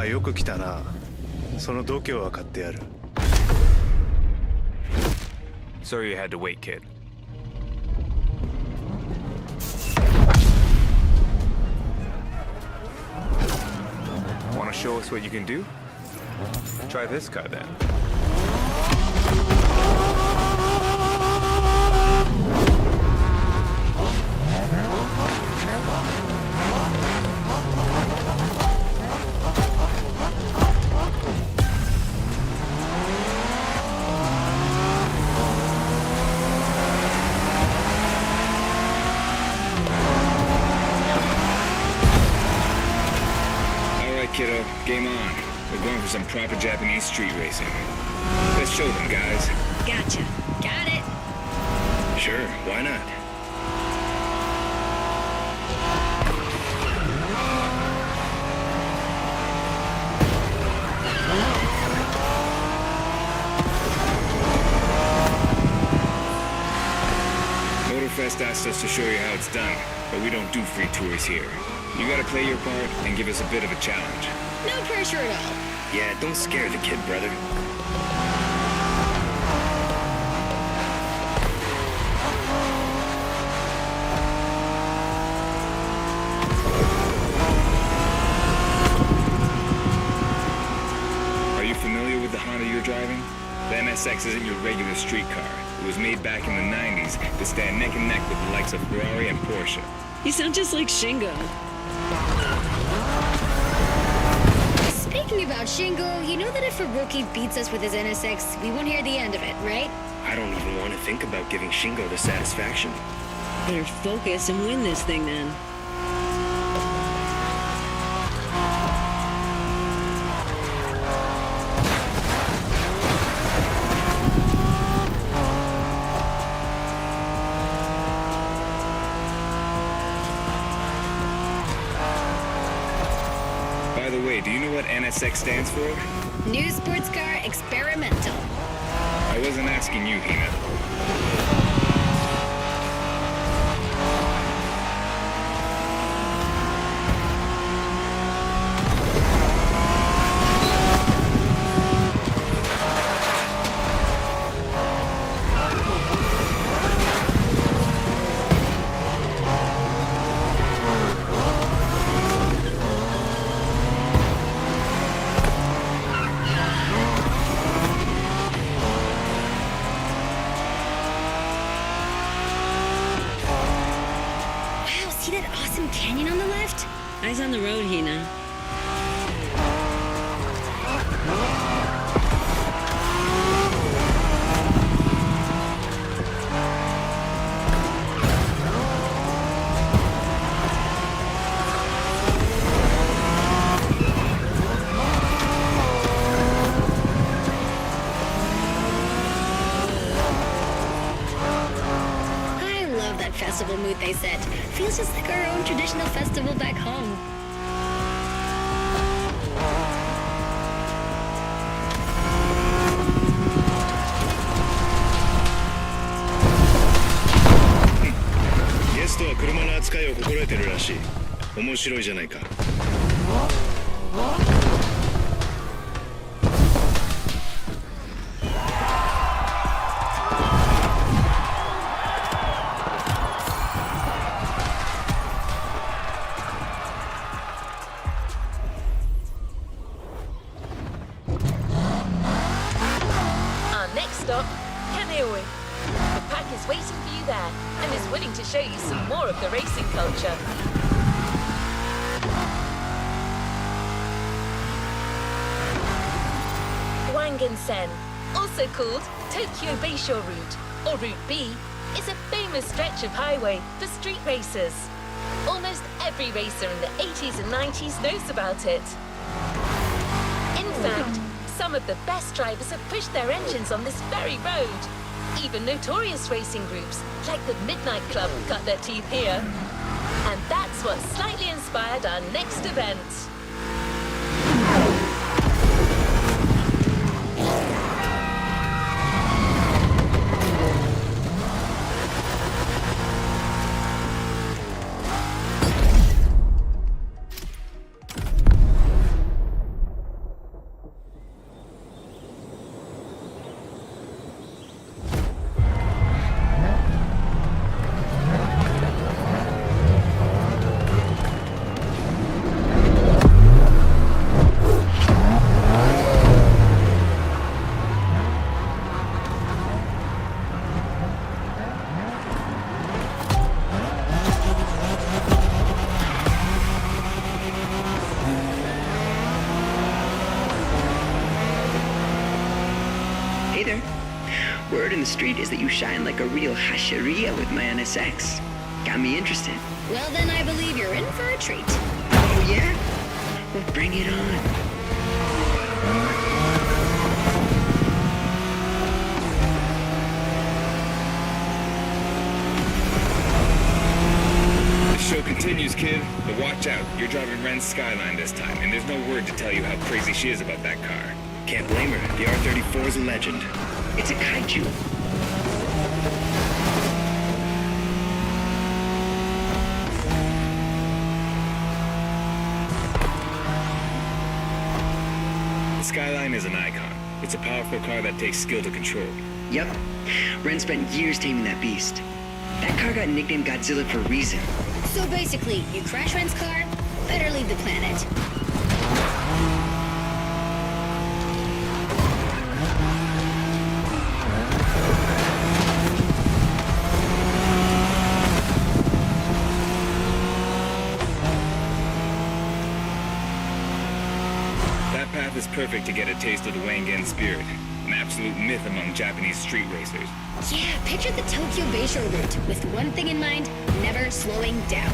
あ、よく来たな。その度胸は買ってやる。Sorry you had to wait, kid. Want to show us what you can do? Try this car then. Kiddo, game on. We're going for some proper Japanese street racing. Let's show them, guys. Gotcha. Got it. Sure, why not? Motorfest asked us to show you how it's done, but we don't do free tours here. You gotta play your part and give us a bit of a challenge. No pressure at all. Yeah, don't scare the kid, brother. Are you familiar with the Honda you're driving? The NSX isn't your regular street car. It was made back in the 90s to stand neck and neck with the likes of Ferrari and Porsche. You sound just like Shingo. Speaking about Shingo, you know that if a rookie beats us with his NSX, we won't hear the end of it, right? I don't even want to think about giving Shingo the satisfaction. Better focus and win this thing then. By the way, do you know what NSX stands for? New Sports Car Experimental. I wasn't asking you, Hina. See that awesome canyon on the left? Eyes on the road, Hina. Festival mood they set. Feels just like our own traditional festival back home. Guest は車の扱いを心得てるらしい。面白いじゃないか。Stop, Maui. The pack is waiting for you there and is willing to show you some more of the racing culture. Wangan-sen, also called Tokyo Bayshore Route, or Route B, is a famous stretch of highway for street racers. Almost every racer in the 80s and 90s knows about it. In fact, some of the best drivers have pushed their engines on this very road. Even notorious racing groups, like the Midnight Club, cut their teeth here. And that's what slightly inspired our next event. Hey there. Word in the street is that you shine like a real hasheria with my NSX. Got me interested. Well, then I believe you're in for a treat. Oh, yeah? Well, bring it on. The show continues, kid. But watch out. You're driving Ren's Skyline this time, and there's no word to tell you how crazy she is about that car. Can't blame her. The R-34 is a legend. It's a kaiju. The Skyline is an icon. It's a powerful car that takes skill to control. Yep. Ren spent years taming that beast. That car got nicknamed Godzilla for a reason. So basically, you crash Ren's car, better leave the planet. That path is perfect to get a taste of the Wangan spirit, an absolute myth among Japanese street racers. Yeah, picture the Tokyo Bayshore route with one thing in mind, never slowing down.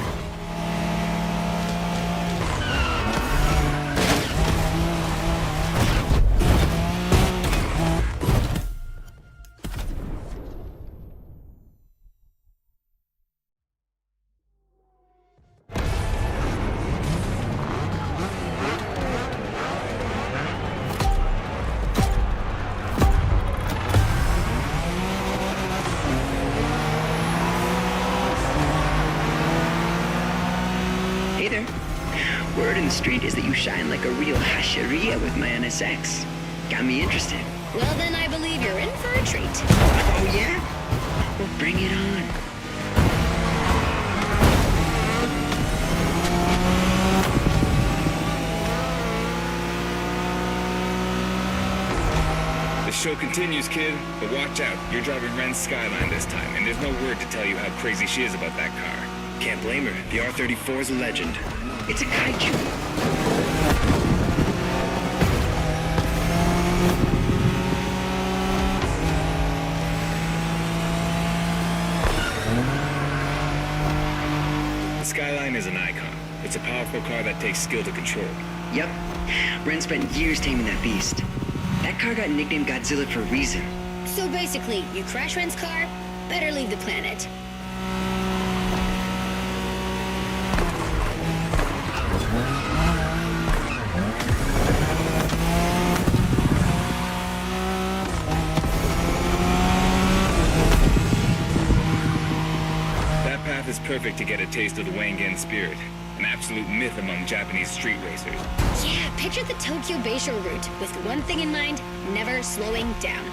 Hey there. Word in the street is that you shine like a real hasheria with my NSX. Got me interested. Well, then I believe you're in for a treat. Oh, yeah? Well, bring it on. The show continues, kid. But watch out. You're driving Ren's Skyline this time, and there's no word to tell you how crazy she is about that car. Can't blame her. The R-34 is a legend. It's a kaiju. The Skyline is an icon. It's a powerful car that takes skill to control. Yep. Ren spent years taming that beast. That car got nicknamed Godzilla for a reason. So basically, you crash Ren's car, better leave the planet. That path is perfect to get a taste of the Wangan spirit, an absolute myth among Japanese street racers. Yeah, picture the Tokyo Bayshore route with one thing in mind, never slowing down.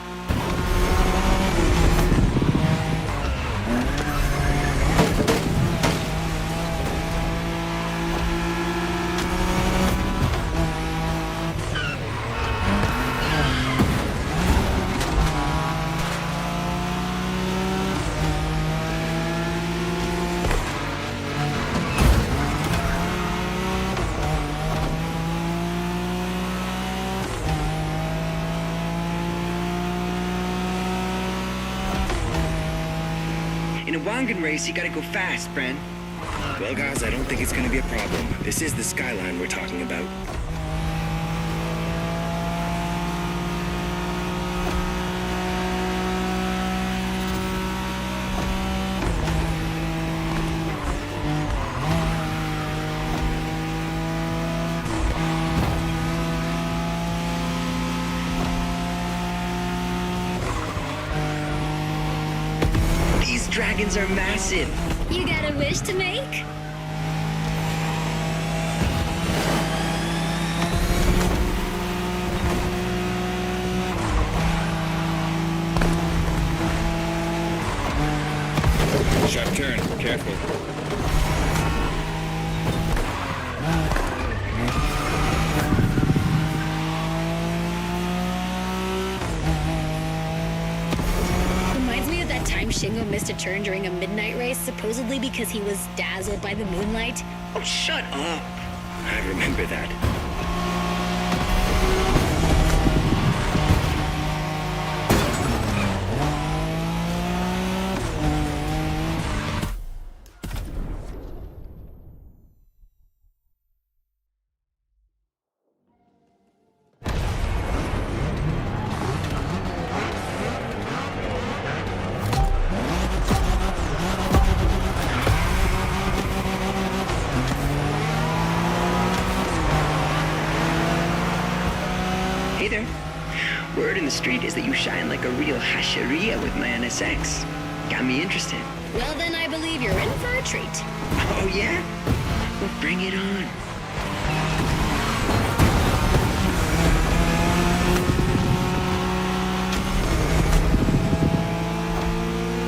In a Wangan race, you gotta go fast, Bren. Well, guys, I don't think it's gonna be a problem. This is the Skyline we're talking about. These dragons are massive. You got a wish to make? Sharp turn. Careful. Reminds me of that time Shingo missed a turn during a midnight race, supposedly because he was dazzled by the moonlight. Oh, shut up. I remember that. Hey there. Word in the street is that you shine like a real hasheria with my NSX. Got me interested. Well, then I believe you're in for a treat. Oh, yeah? Well, bring it on.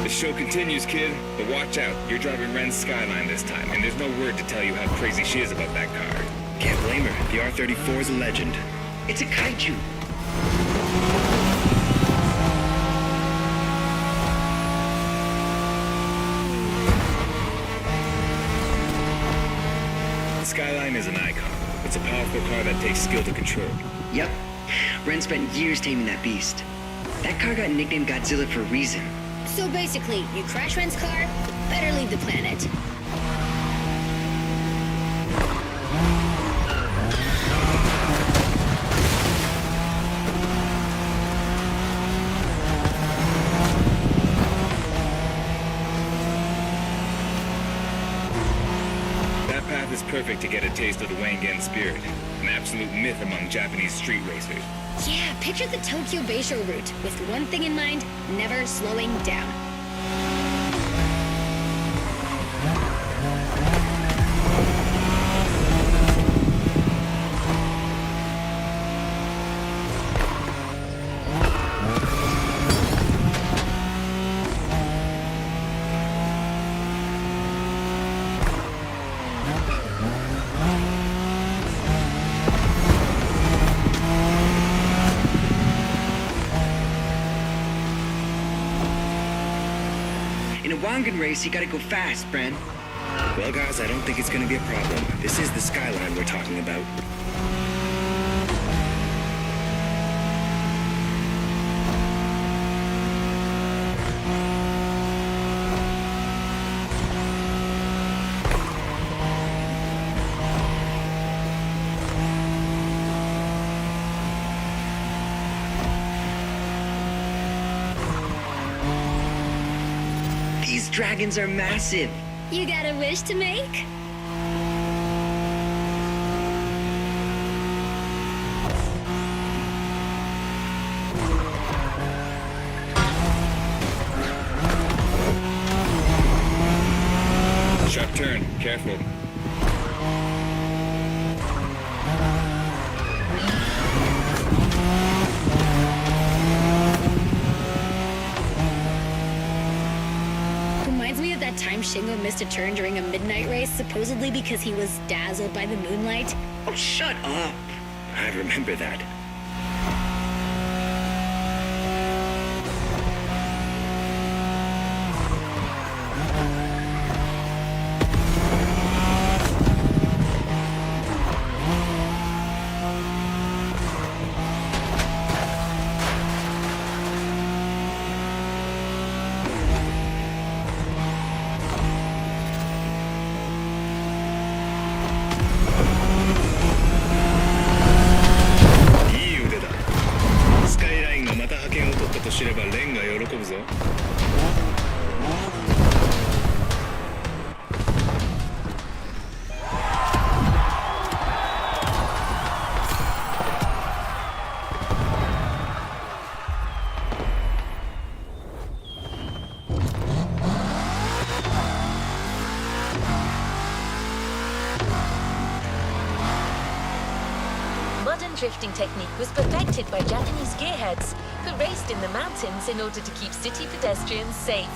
The show continues, kid. But watch out. You're driving Ren's Skyline this time, and there's no word to tell you how crazy she is about that car. Can't blame her. The R-34 is a legend. It's a kaiju. The Skyline is an icon. It's a powerful car that takes skill to control. Yep. Ren spent years taming that beast. That car got nicknamed Godzilla for a reason. So basically, you crash Ren's car, better leave the planet. That path is perfect to get a taste of the Wangan spirit, an absolute myth among Japanese street racers. Yeah, picture the Tokyo Bayshore route, with one thing in mind, never slowing down. In a Wangan race, you gotta go fast, Bren. Well, guys, I don't think it's gonna be a problem. This is the Skyline we're talking about. These dragons are massive. You got a wish to make? Sharp turn. Careful. Reminds me of that time Shingo missed a turn during a midnight race, supposedly because he was dazzled by the moonlight. Oh, shut up. I remember that. Modern drifting technique was perfected by Japanese gearheads who raced in the mountains in order to keep city pedestrians safe.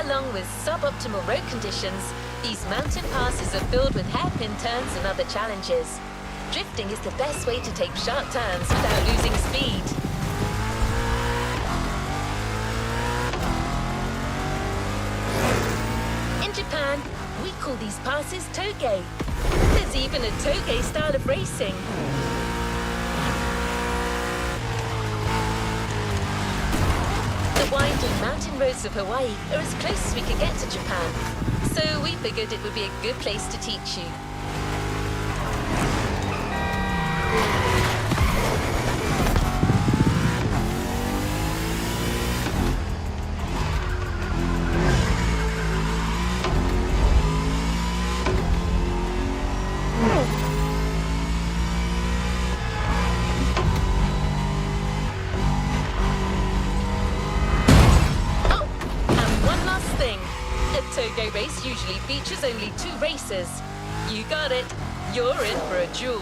Along with suboptimal road conditions, these mountain passes are filled with hairpin turns and other challenges. Drifting is the best way to take sharp turns without losing speed. In Japan, we call these passes Touge. There's even a Touge style of racing. The winding mountain roads of Hawaii are as close as we could get to Japan, so we figured it would be a good place to teach you. Touge race usually features only 2 racers. You got it. You're in for a duel.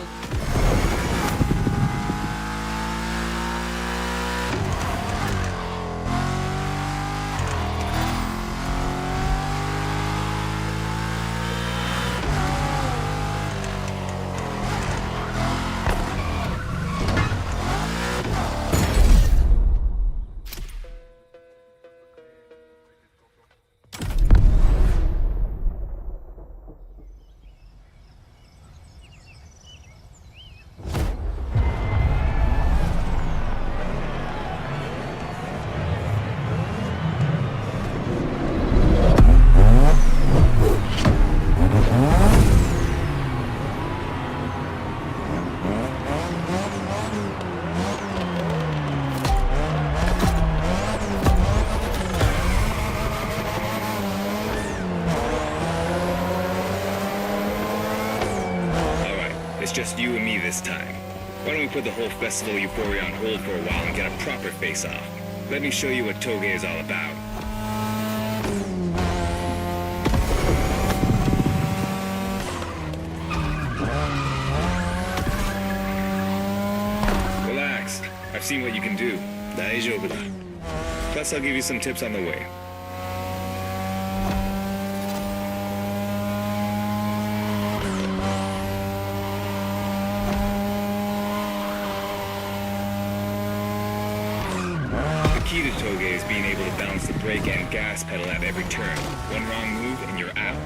Just you and me this time. Why don't we put the whole festival euphoria on hold for a while and get a proper face-off? Let me show you what Touge is all about. Relax. I've seen what you can do. 大丈夫だ. Plus, I'll give you some tips on the way. The key to Touge is being able to balance the brake and gas pedal at every turn. One wrong move and you're out.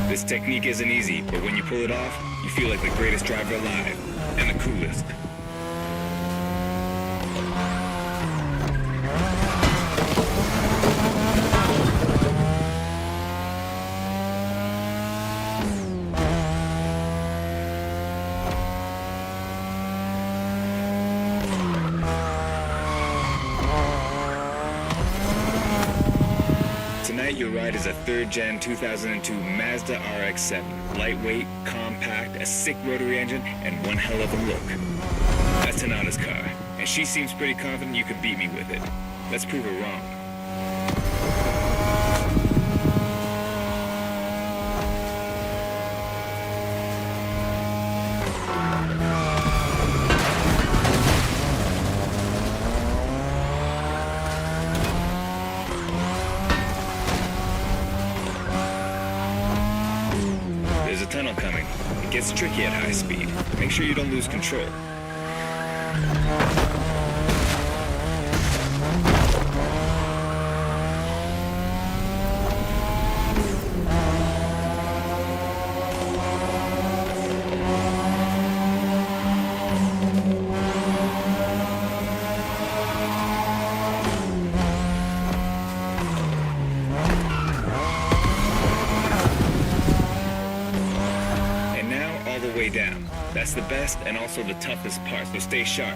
This technique isn't easy, but when you pull it off, you feel like the greatest driver alive, and the coolest. Tonight, your ride is a 3rd Gen 2002 Mazda RX-7. Lightweight, compact, a sick rotary engine, and one hell of a look. That's Tanana's car, and she seems pretty confident you could beat me with it. Let's prove her wrong. There's a tunnel coming. It gets tricky at high speed. Make sure you don't lose control. Way down. That's the best and also the toughest part, so stay sharp.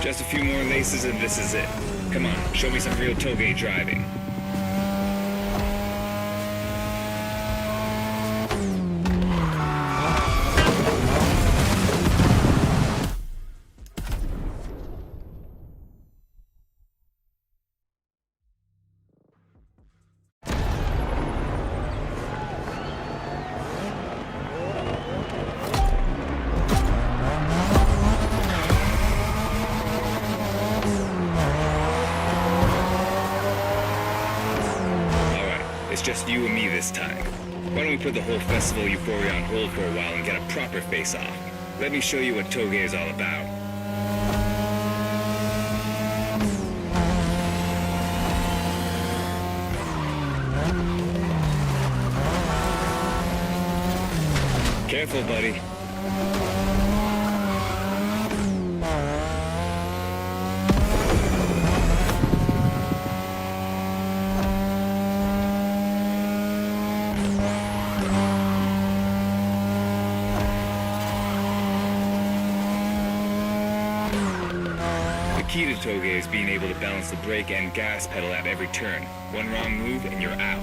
Just a few more laces and this is it. Come on, show me some real Touge driving. It's just you and me this time. Why don't we put the whole festival euphoria on hold for a while and get a proper face-off? Let me show you what Touge is all about. Careful, buddy. The key to Touge is being able to balance the brake and gas pedal at every turn. One wrong move and you're out.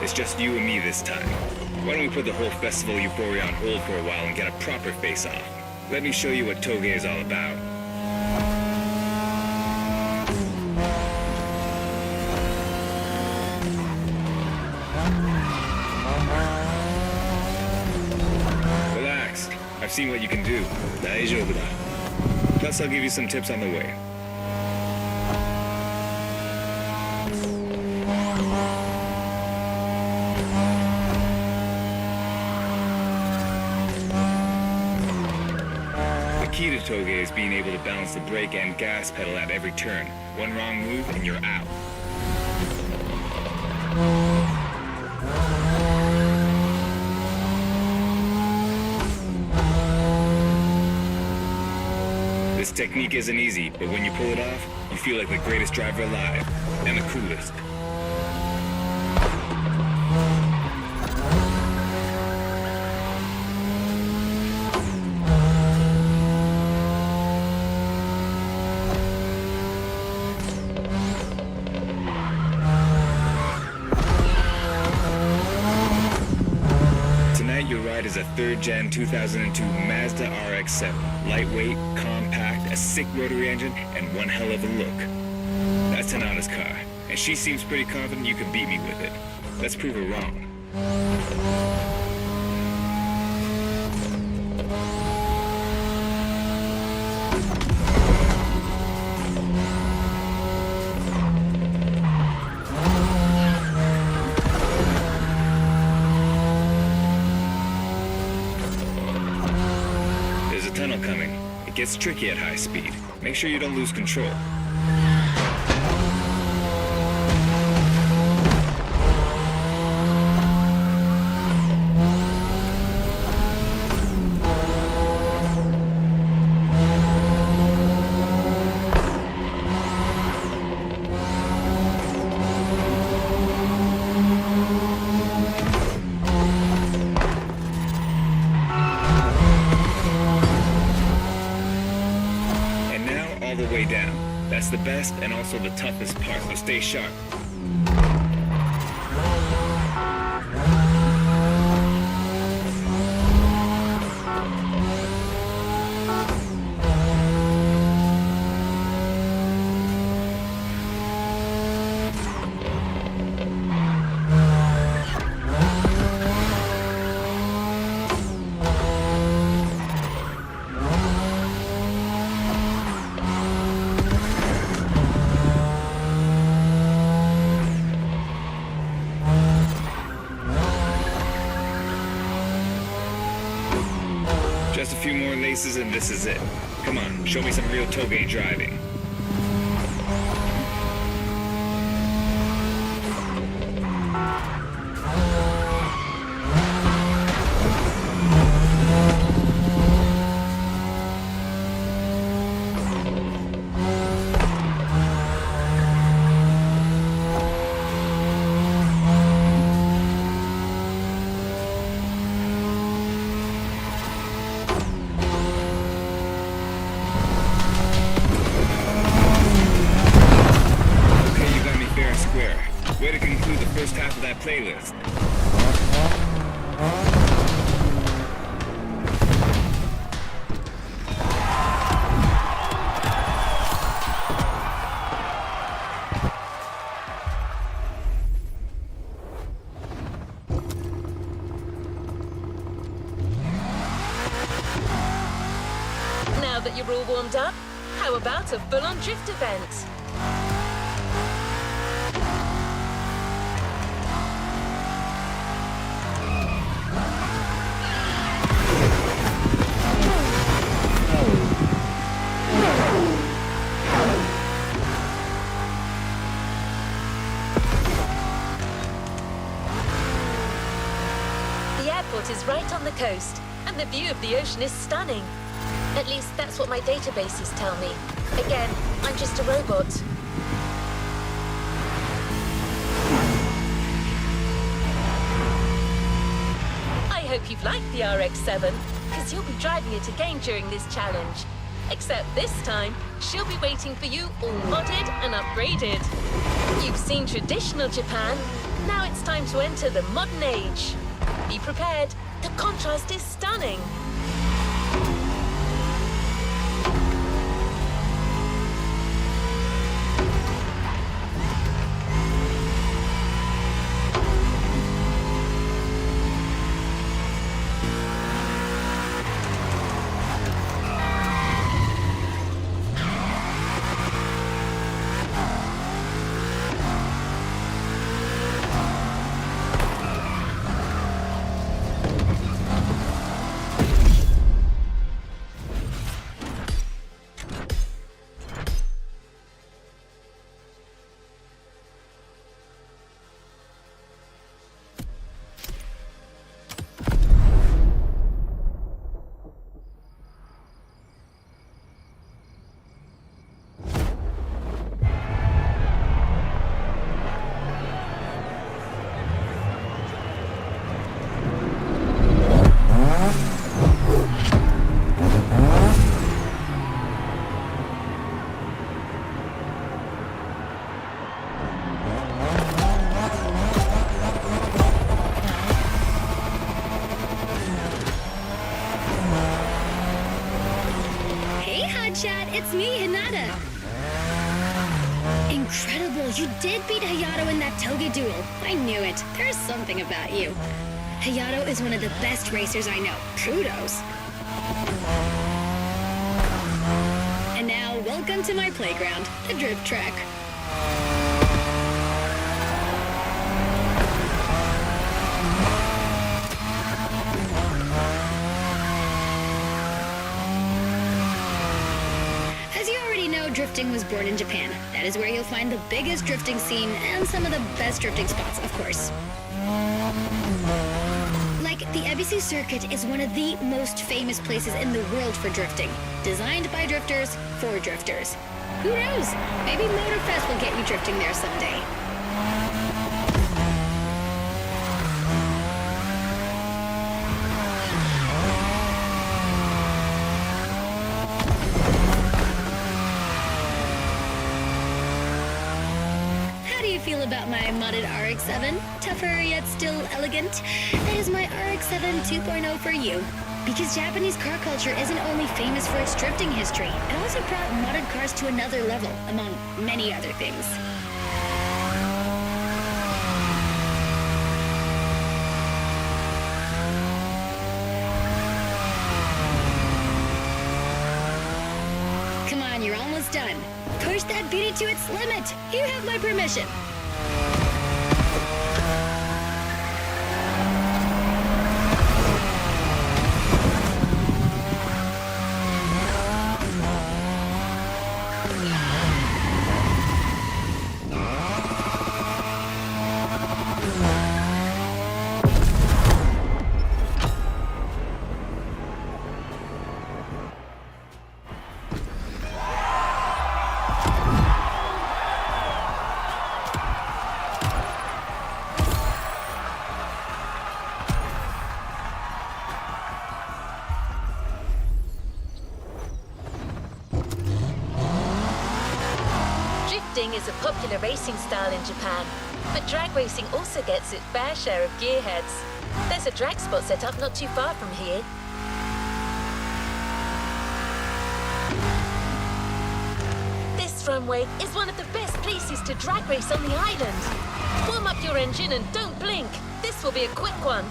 It's just you and me this time. Why don't we put the whole festival euphoria on hold for a while and get a proper face-off? Let me show you what Touge is all about. Relax. I've seen what you can do. 大丈夫だ. Plus, I'll give you some tips on the way. The key to Touge is being able to balance the brake and gas pedal at every turn. One wrong move and you're out. This technique isn't easy, but when you pull it off, you feel like the greatest driver alive, and the coolest. Your ride is a third-gen 2002 Mazda RX-7. Lightweight, compact, a sick rotary engine, and one hell of a look. That's Tanana's car, and she seems pretty confident you can beat me with it. Let's prove her wrong. Tunnel coming. It gets tricky at high speed. Make sure you don't lose control. Way down. That's the best and also the toughest part, so stay sharp. Just a few more laces and this is it. Come on, show me some real Touge driving. Way to conclude the first half of that playlist. that you're all warmed up, how about a full-on drift event? The airport is right on the coast, and the view of the ocean is stunning. At least that's what my databases tell me. Again, I'm just a robot. I hope you've liked the RX-7, because you'll be driving it again during this challenge. Except this time, she'll be waiting for you all modded and upgraded. You've seen traditional Japan, now it's time to enter the modern age. Be prepared, the contrast is stunning. It's me, Hinata. Incredible, you did beat Hayato in that Touge duel. I knew it. There's something about you. Hayato is one of the best racers I know. Kudos. And now, welcome to my playground, the drift track. Drifting was born in Japan. That is where you'll find the biggest drifting scene and some of the best drifting spots, of course. Like, the Ebisu circuit is one of the most famous places in the world for drifting. Designed by drifters, for drifters. Who knows? Maybe Motorfest will get you drifting there someday. Feel about my modded RX-7? Tougher yet still elegant? That is my RX-7 2.0 for you. Because Japanese car culture isn't only famous for its drifting history, it also brought modded cars to another level, among many other things. Come on, you're almost done. Push that beauty to its limit. You have my permission. Drifting is a popular racing style in Japan, but drag racing also gets its fair share of gearheads. There's a drag spot set up not too far from here. This runway is one of the best places to drag race on the island. Warm up your engine and don't blink. This will be a quick one.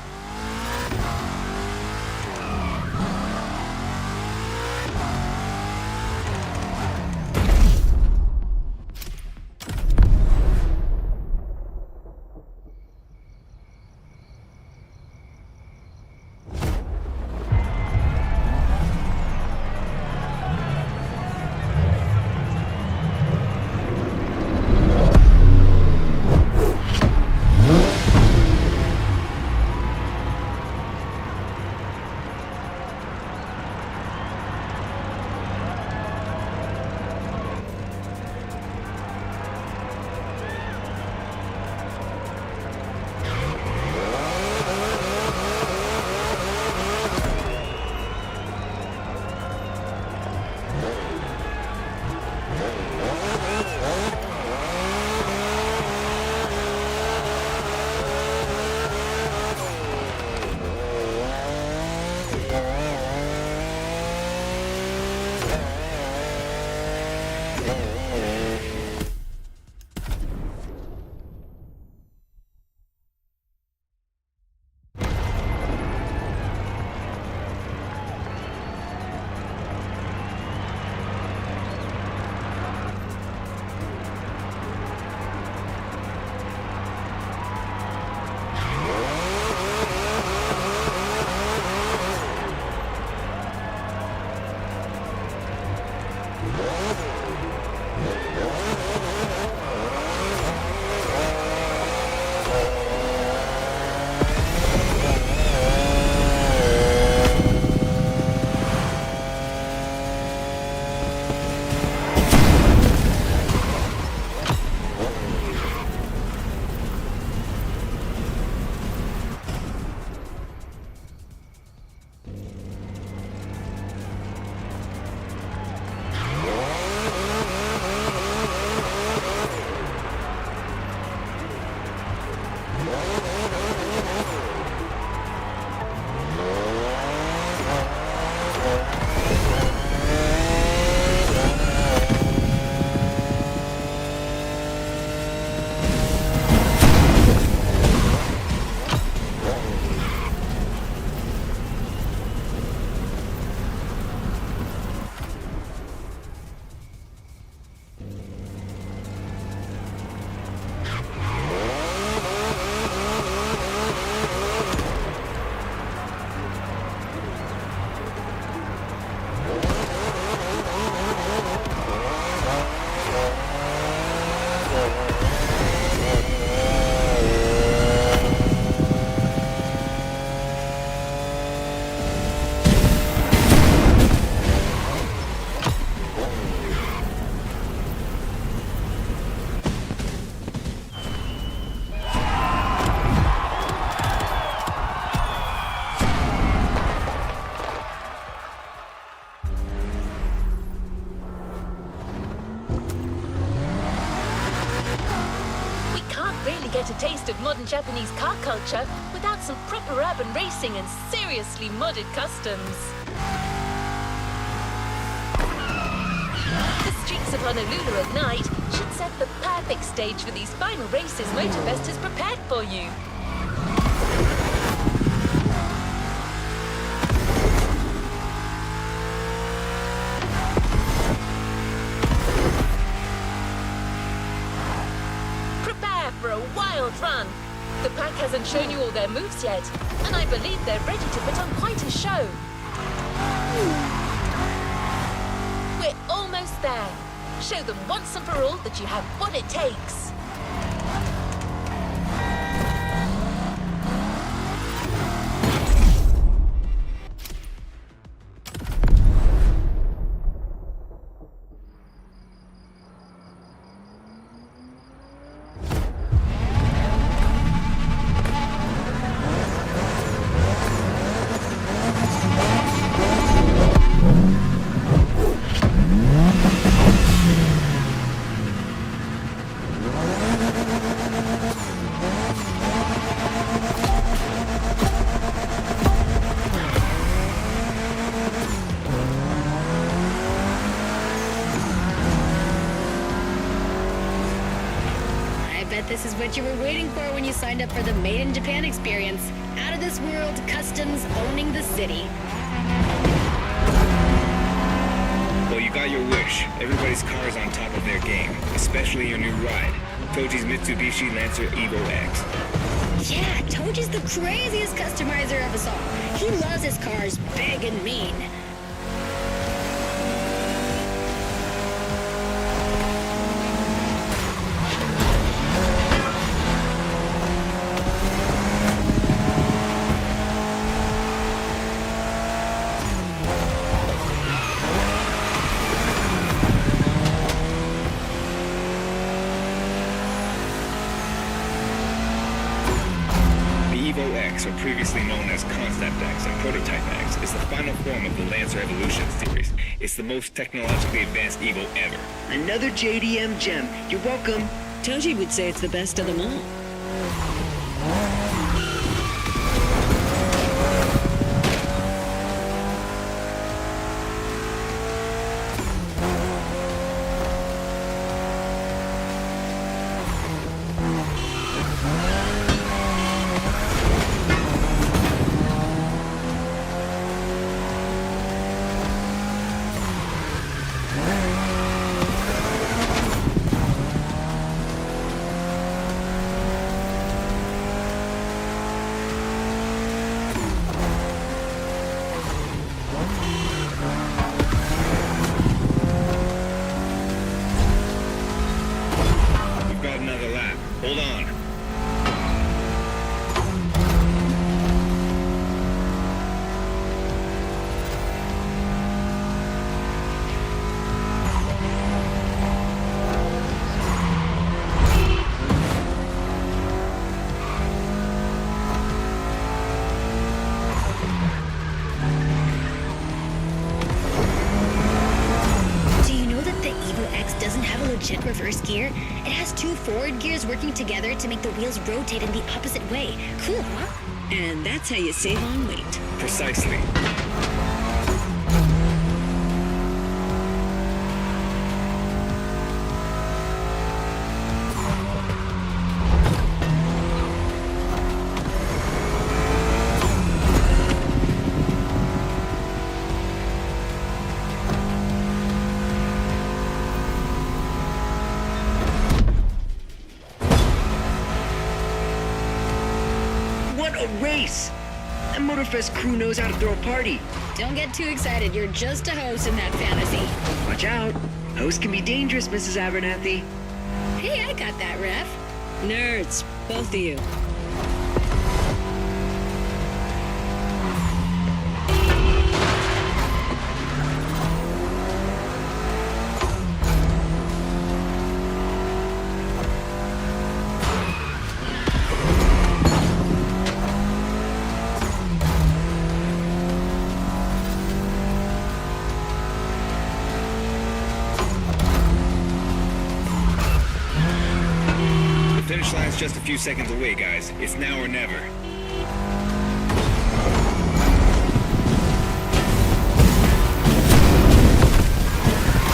taste of modern Japanese car culture without some proper urban racing and seriously modded customs. The streets of Honolulu at night should set the perfect stage for these final races Motorfest has prepared for you. Prepare for a wild run. The pack hasn't shown you all their moves yet, and I believe they're ready to put on quite a show. We're almost there. Show them once and for all that you have what it takes. This is what you were waiting for when you signed up for the Made in Japan experience. Out of this world, customs owning the city. Well, you got your wish. Everybody's car is on top of their game, especially your new ride, Touge's Mitsubishi Lancer Evo X. Yeah, Touge is the craziest customizer of us all. He loves his cars big and mean. Evo X, or previously known as Concept X and Prototype X, is the final form of the Lancer Evolution series. It's the most technologically advanced Evo ever. Another JDM gem. You're welcome. Touge would say it's the best of them all. Hold on. Legit reverse gear. It has two forward gears working together to make the wheels rotate in the opposite way. Cool, huh? And that's how you save on weight. Precisely. A race! That Motorfest crew knows how to throw a party. Don't get too excited. You're just a host in that fantasy. Watch out. Hosts can be dangerous, Mrs. Abernathy. Hey, I got that, Ref. Nerds, both of you. Finish line's just a few seconds away, guys. It's now or never.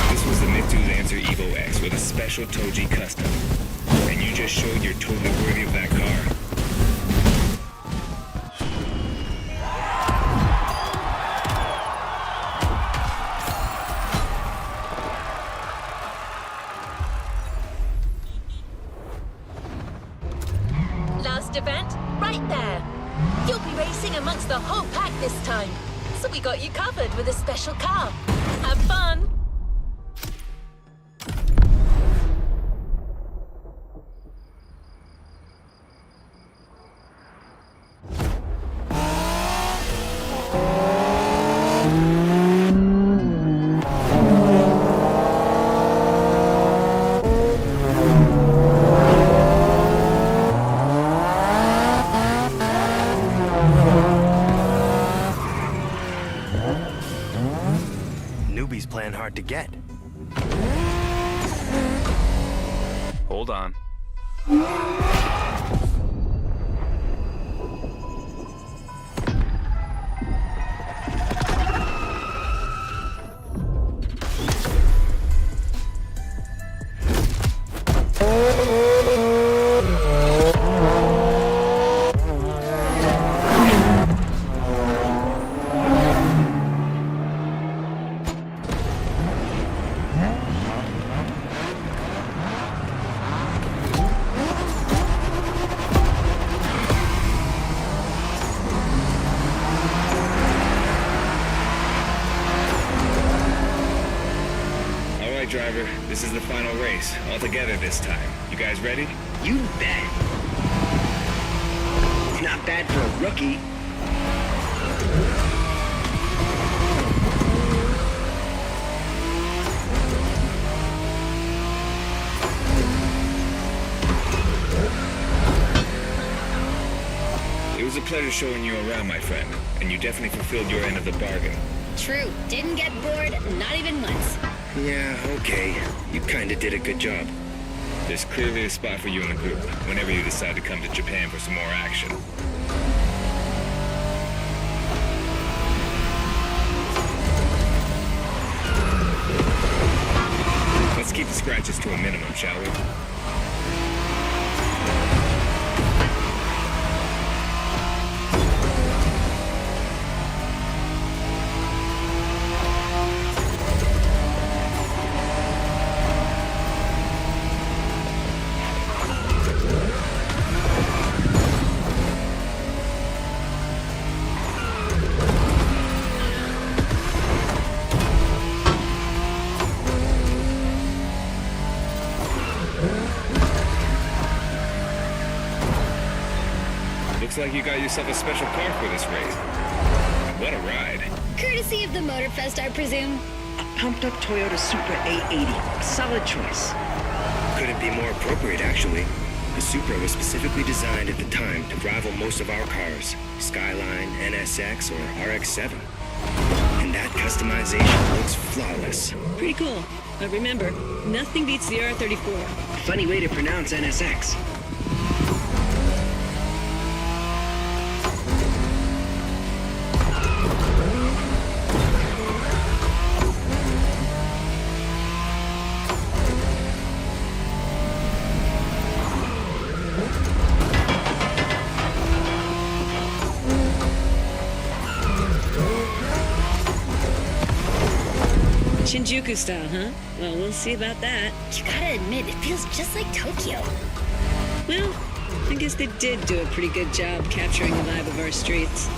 This was the Mitsu's Answer Evo X with a special Touge custom. And you just showed you're totally worthy of that car. Last event, right there. You'll be racing amongst the whole pack this time. So we got you covered with a special car. Have fun! Newbies playing hard to get. Hold on. Driver, this is the final race, all together this time. You guys ready? You bet. Not bad for a rookie. It was a pleasure showing you around, my friend, and you definitely fulfilled your end of the bargain. True. Didn't get bored, not even once. Yeah, okay. You kinda did a good job. There's clearly a spot for you in the group, whenever you decide to come to Japan for some more action. Let's keep the scratches to a minimum, shall we? Looks like you got yourself a special car for this race. What a ride. Courtesy of the Motorfest, I presume. A pumped-up Toyota Supra 880. Solid choice. Couldn't be more appropriate, actually. The Supra was specifically designed at the time to rival most of our cars. Skyline, NSX, or RX-7. And that customization looks flawless. Pretty cool. But remember, nothing beats the R34. Funny way to pronounce NSX. Shinjuku style, huh? Well, we'll see about that. You gotta admit, it feels just like Tokyo. Well, I guess they did do a pretty good job capturing the vibe of our streets.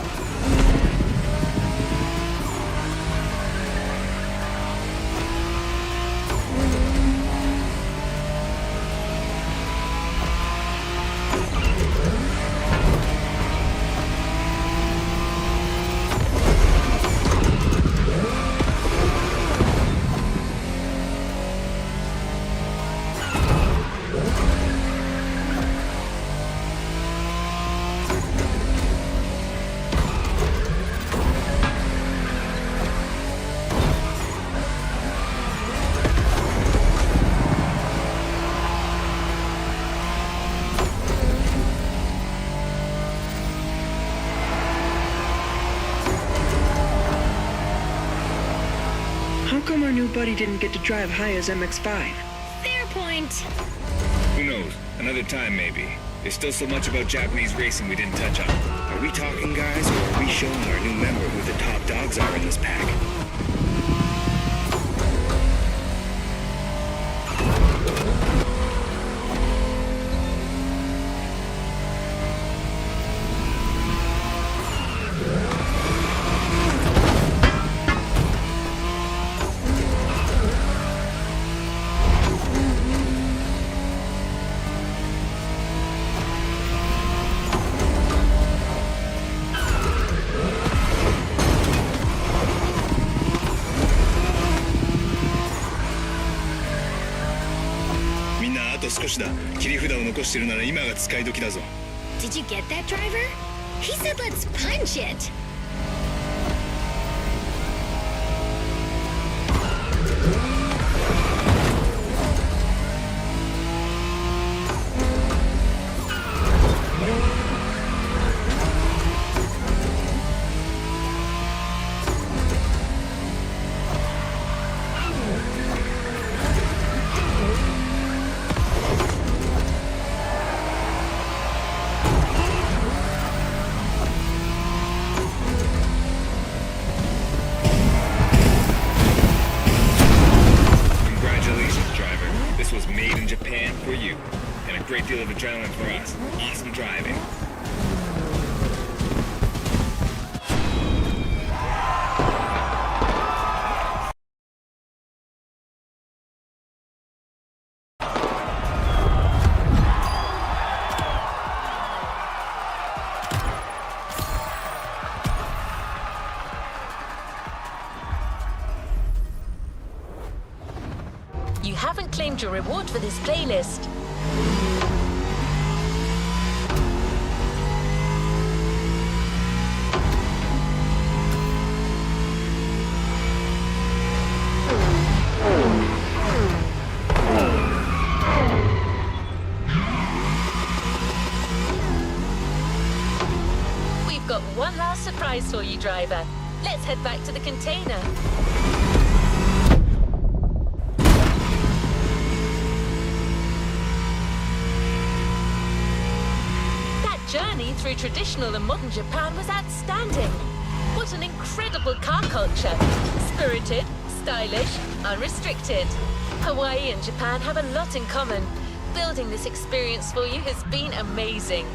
new buddy didn't get to drive Haya's MX-5? Fair point. Who knows? Another time, maybe. There's still so much about Japanese racing we didn't touch on. Are we talking, guys, or are we showing our new member who the top dogs are in this pack? Did you get that, driver? He said let's punch it. Great deal of adrenaline for us. Awesome driving. You haven't claimed your reward for this playlist. We've got one last surprise for you, driver. Let's head back to the container. Journey through traditional and modern Japan was outstanding. What an incredible car culture. Spirited, stylish, unrestricted. Hawaii and Japan have a lot in common. Building this experience for you has been amazing.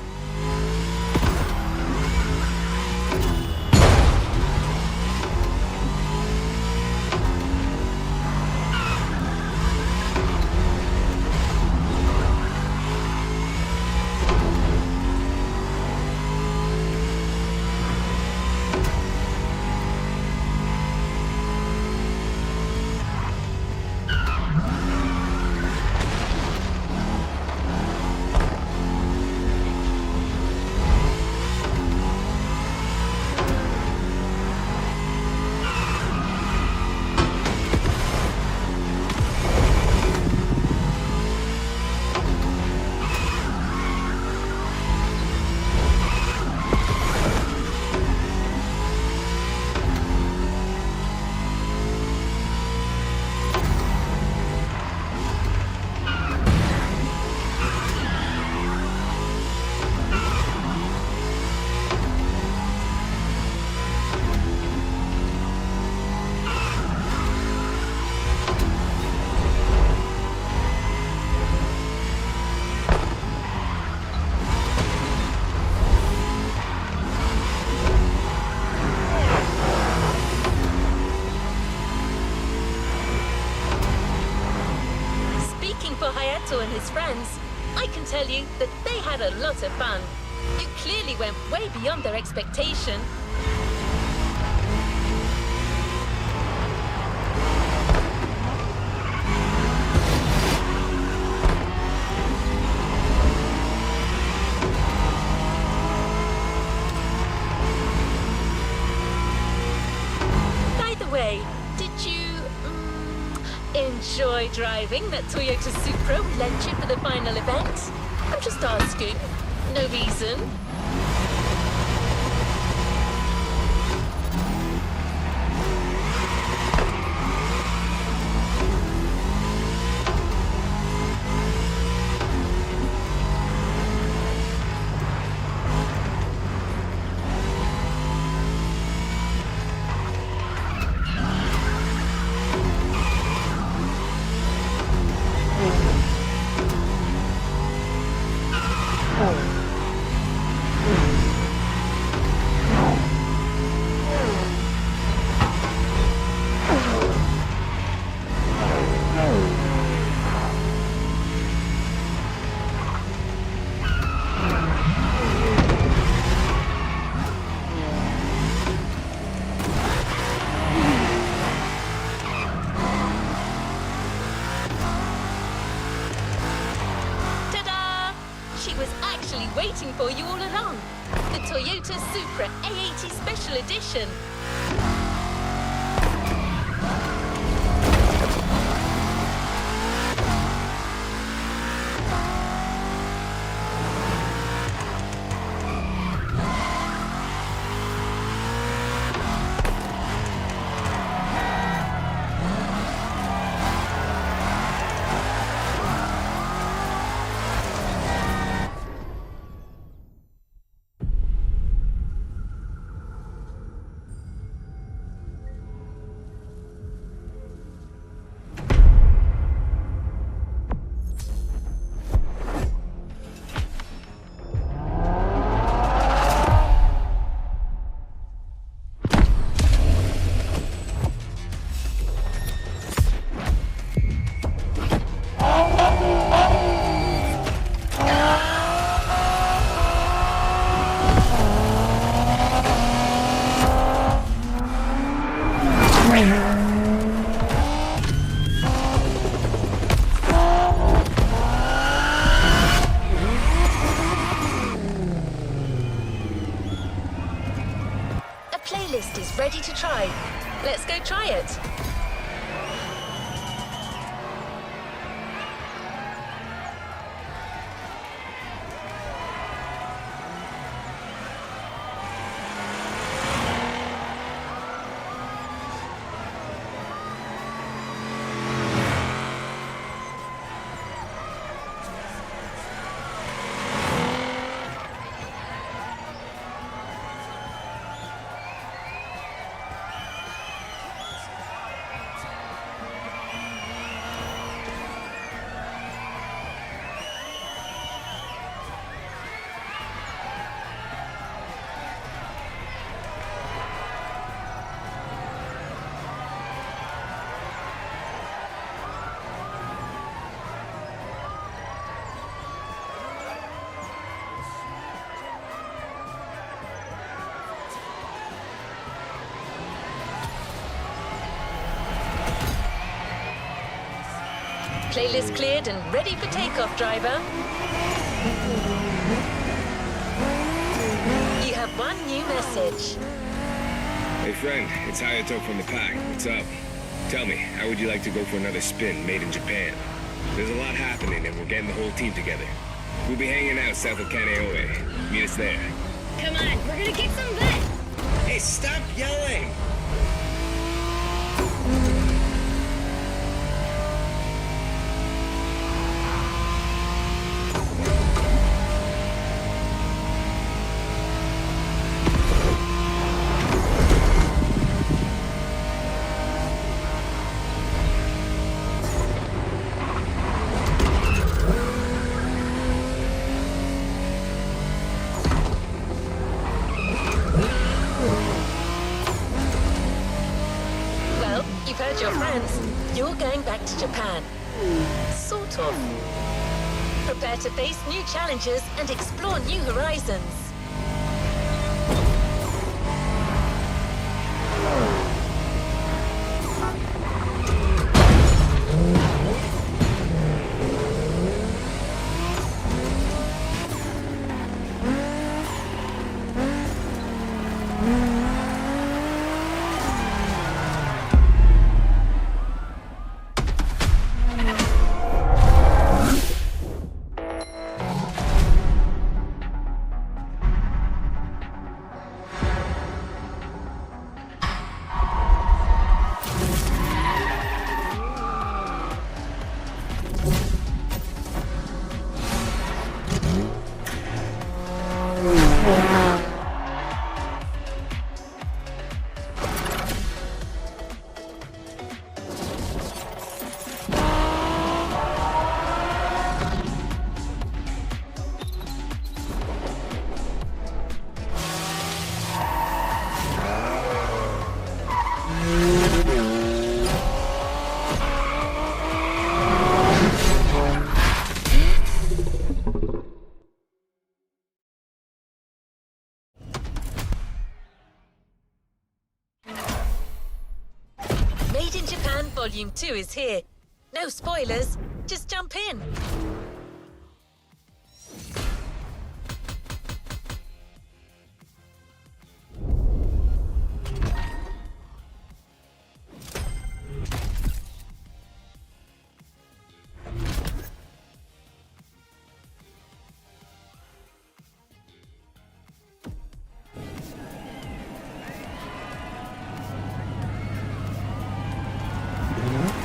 And his friends, I can tell you that they had a lot of fun. You clearly went way beyond their expectation. By the way, did you enjoy driving that Toyota Supra we lent you for the final event? I'm just asking. No reason. waiting for you all along. The Toyota Supra A80 Special Edition. Playlist is ready to try. Let's go try it. Playlist cleared and ready for takeoff, driver. You have one new message. Hey friend, it's Hayato from the pack. What's up? Tell me, how would you like to go for another spin made in Japan? There's a lot happening and we're getting the whole team together. We'll be hanging out south of Kaneohe. Meet us there. Come on, we're gonna kick some butt. Hey, stop yelling! You've heard your friends. You're going back to Japan. Sort of. Prepare to face new challenges and explore new horizons. Made in Japan Volume 2 is here. No spoilers, just jump in.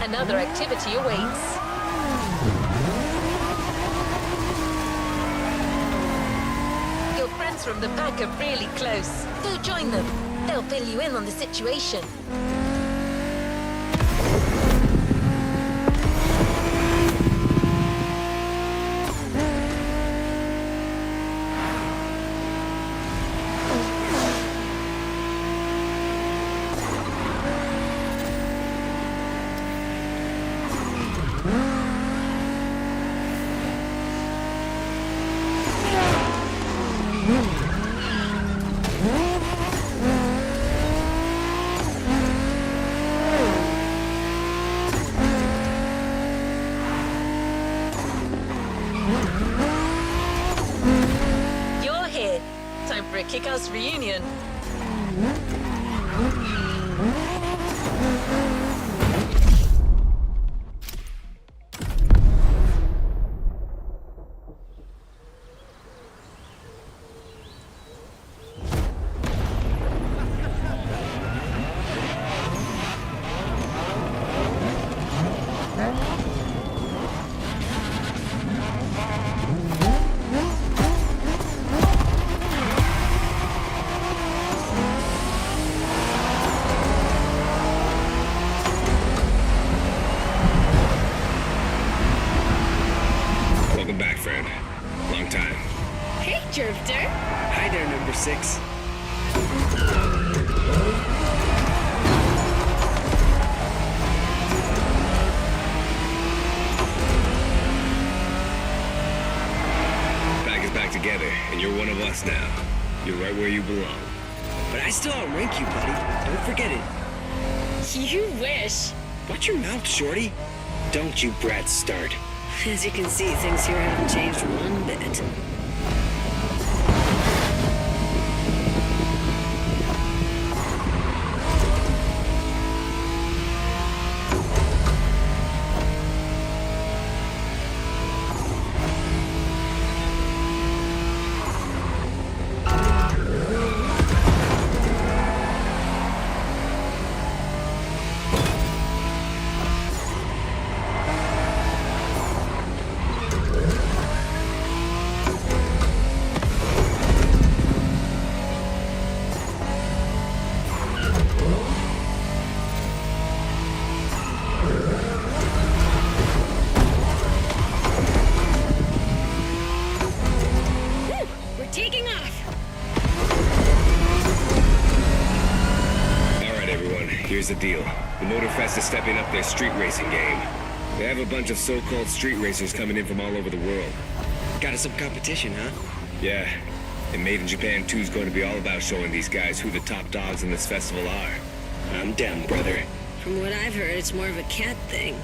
Another activity awaits. Your friends from the back are really close. Go join them. They'll fill you in on the situation. You're here. Time for a kick-ass reunion. Welcome back, friend. Long time. Hey, Drifter. Hi there, number 6. Pack is back together, and you're one of us now. You're right where you belong. But I still outrank you, buddy. Don't forget it. You wish. Watch your mouth, Shorty. Don't you brats start. As you can see, things here haven't changed one bit. We're taking off. All right, everyone, here's the deal. The Motorfest is stepping up their street racing game. They have a bunch of so-called street racers coming in from all over the world. Got us some competition, huh? Yeah, and Made in Japan 2 is going to be all about showing these guys who the top dogs in this festival are. I'm down, brother. From what I've heard, it's more of a cat thing.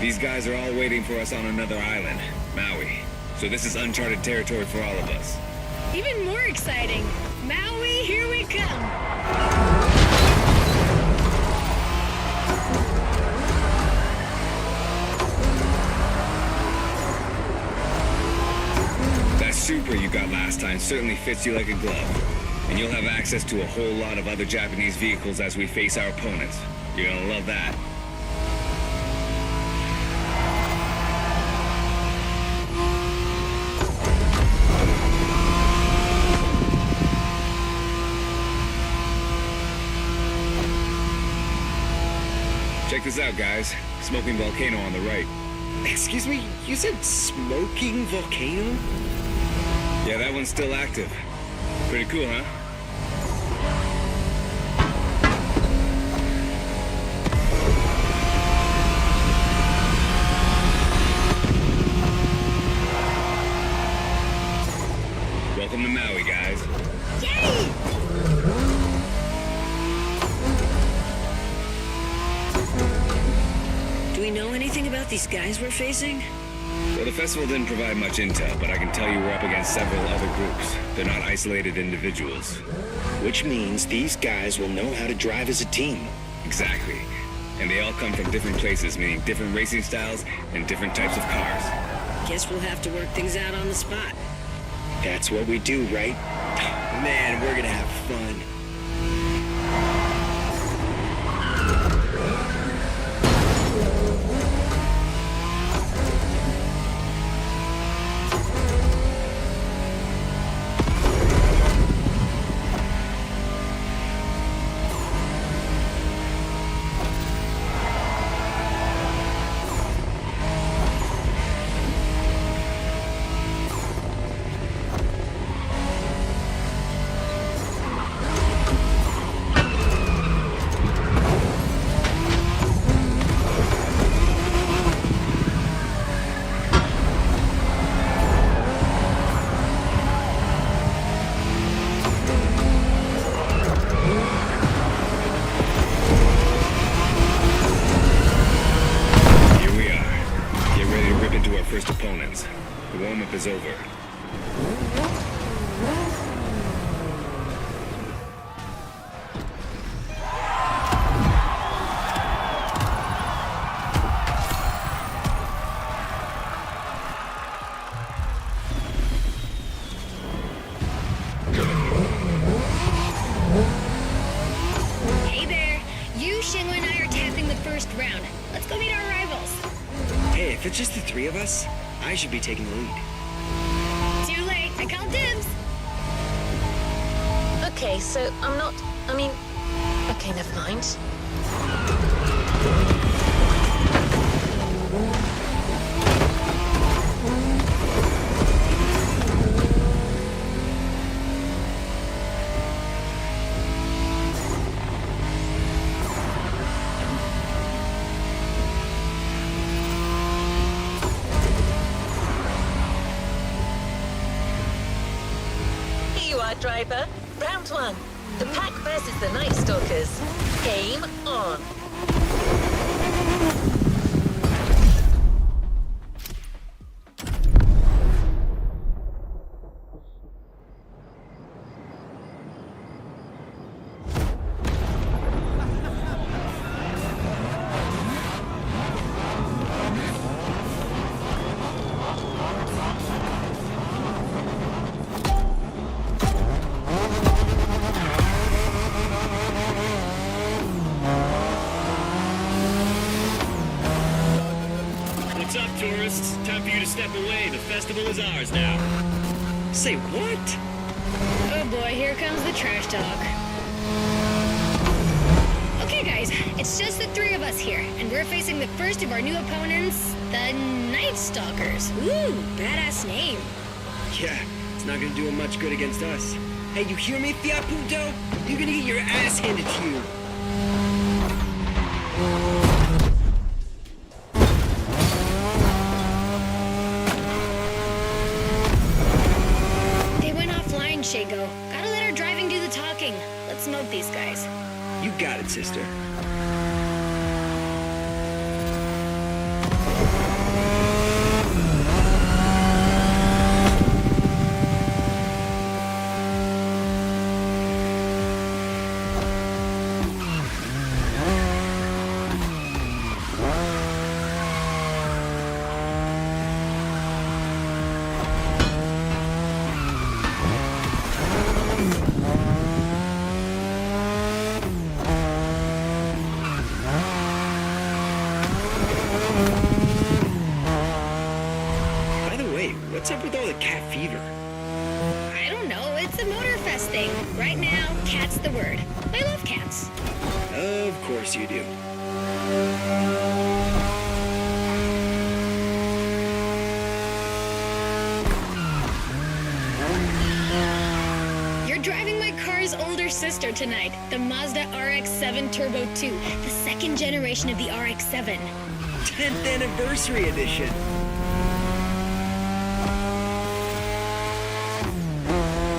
These guys are all waiting for us on another island, Maui. So this is uncharted territory for all of us. Even more exciting. Maui, here we come. That Supra you got last time certainly fits you like a glove. And you'll have access to a whole lot of other Japanese vehicles as we face our opponents. You're gonna love that. Check this out, guys. Smoking volcano on the right. Excuse me, you said smoking volcano? Yeah, that one's still active. Pretty cool, huh? Welcome to Maui, guys. Yay! Do we know anything about these guys we're facing? Well, the festival didn't provide much intel, but I can tell you we're up against several other groups. They're not isolated individuals. Which means these guys will know how to drive as a team. Exactly. And they all come from different places, meaning different racing styles and different types of cars. Guess we'll have to work things out on the spot. That's what we do, right? Man, we're gonna have fun. three of us, I should be taking the lead. Too late. I called dibs. Okay, so okay, never mind. Here you are, driver. Round one. The pack versus the Night Stalkers. Game on. What's up, tourists? Time for you to step away. The festival is ours now. Say what? Oh boy, here comes the trash talk. Okay, guys, it's just the three of us here, and we're facing the first of our new opponents, the Night Stalkers. Ooh, badass name. Yeah, it's not gonna do him much good against us. Hey, you hear me, Fiaputo? You're gonna get your ass handed to you. They went offline, Shago. Gotta let our driving do the talking. Let's smoke these guys. You got it, sister. By the way, what's up with all the cat fever? I don't know, it's a Motorfest thing. Right now, cat's the word. I love cats. Of course you do. You're driving my car's older sister tonight, the Mazda RX-7 Turbo 2, the second generation of the RX-7. 10th anniversary edition.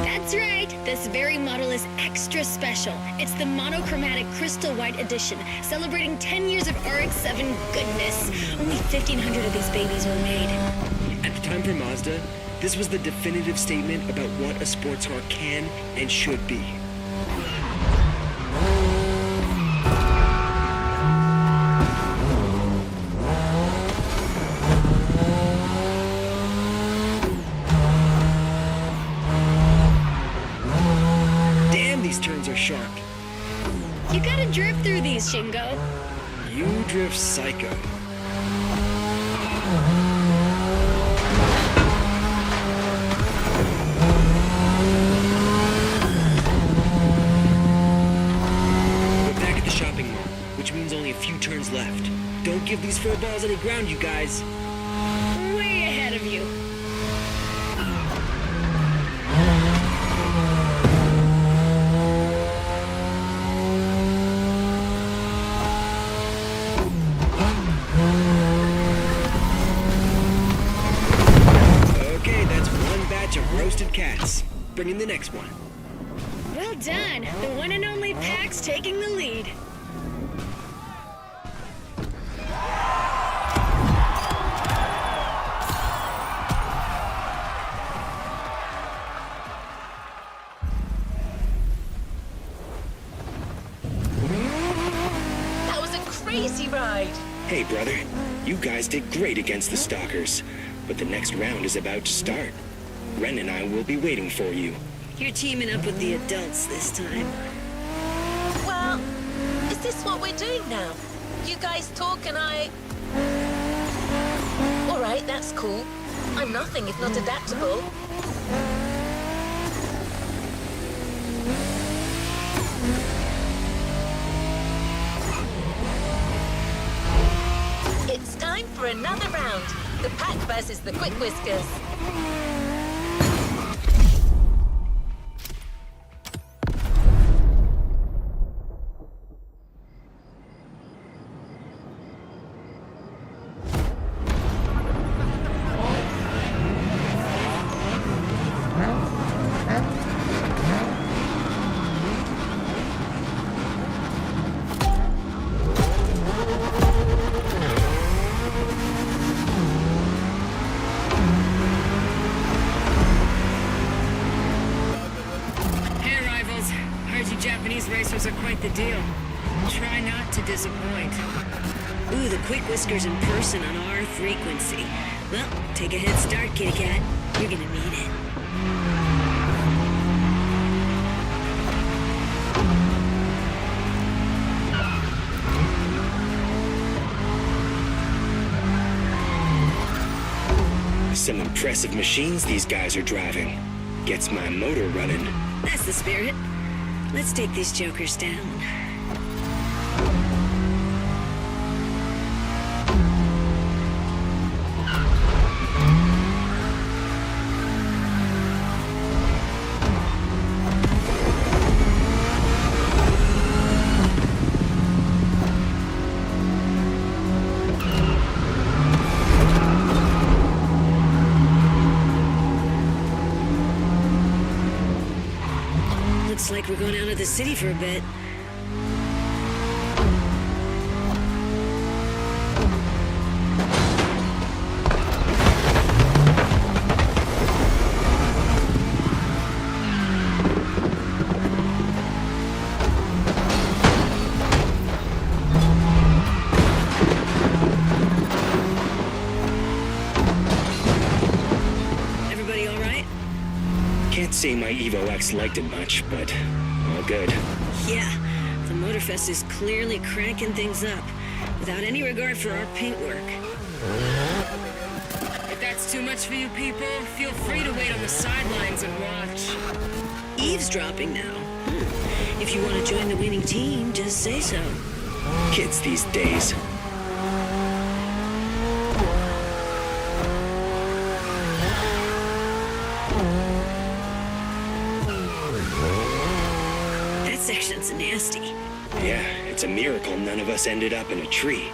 That's right, this very model is extra special. It's the monochromatic crystal white edition, celebrating 10 years of RX-7 goodness. Only 1,500 of these babies were made. At the time for Mazda, this was the definitive statement about what a sports car can and should be. Damn, these turns are sharp. You gotta drift through these, Shingo. You drift psycho. We're back at the shopping mall, which means only a few turns left. Don't give these four balls any ground, you guys. Way ahead of you. Okay, that's one batch of roasted cats. Bring in the next one. Well done. The one and only Pax taking the lead. That was a crazy ride. Hey, brother. You guys did great against the Stalkers. But the next round is about to start. Ren and I will be waiting for you. You're teaming up with the adults this time. Well, is this what we're doing now? You guys talk and I... All right, that's cool. I'm nothing if not adaptable. It's time for another round. The pack versus the quick whiskers. Japanese racers are quite the deal. Try not to disappoint. Ooh, the quick whiskers in person on our frequency. Well, take a head start, kitty cat. You're gonna need it. Some impressive machines these guys are driving. Gets my motor running. That's the spirit. Let's take these jokers down. Looks like we're going out of the city for a bit. Everybody all right? Can't say my Evo X liked it much, but all good. Yeah, the Motorfest is clearly cranking things up, without any regard for our paintwork. If that's too much for you people, feel free to wait on the sidelines and watch. Eavesdropping now. If you want to join the winning team, just say so. Kids these days. That section's nasty. Yeah, it's a miracle none of us ended up in a tree.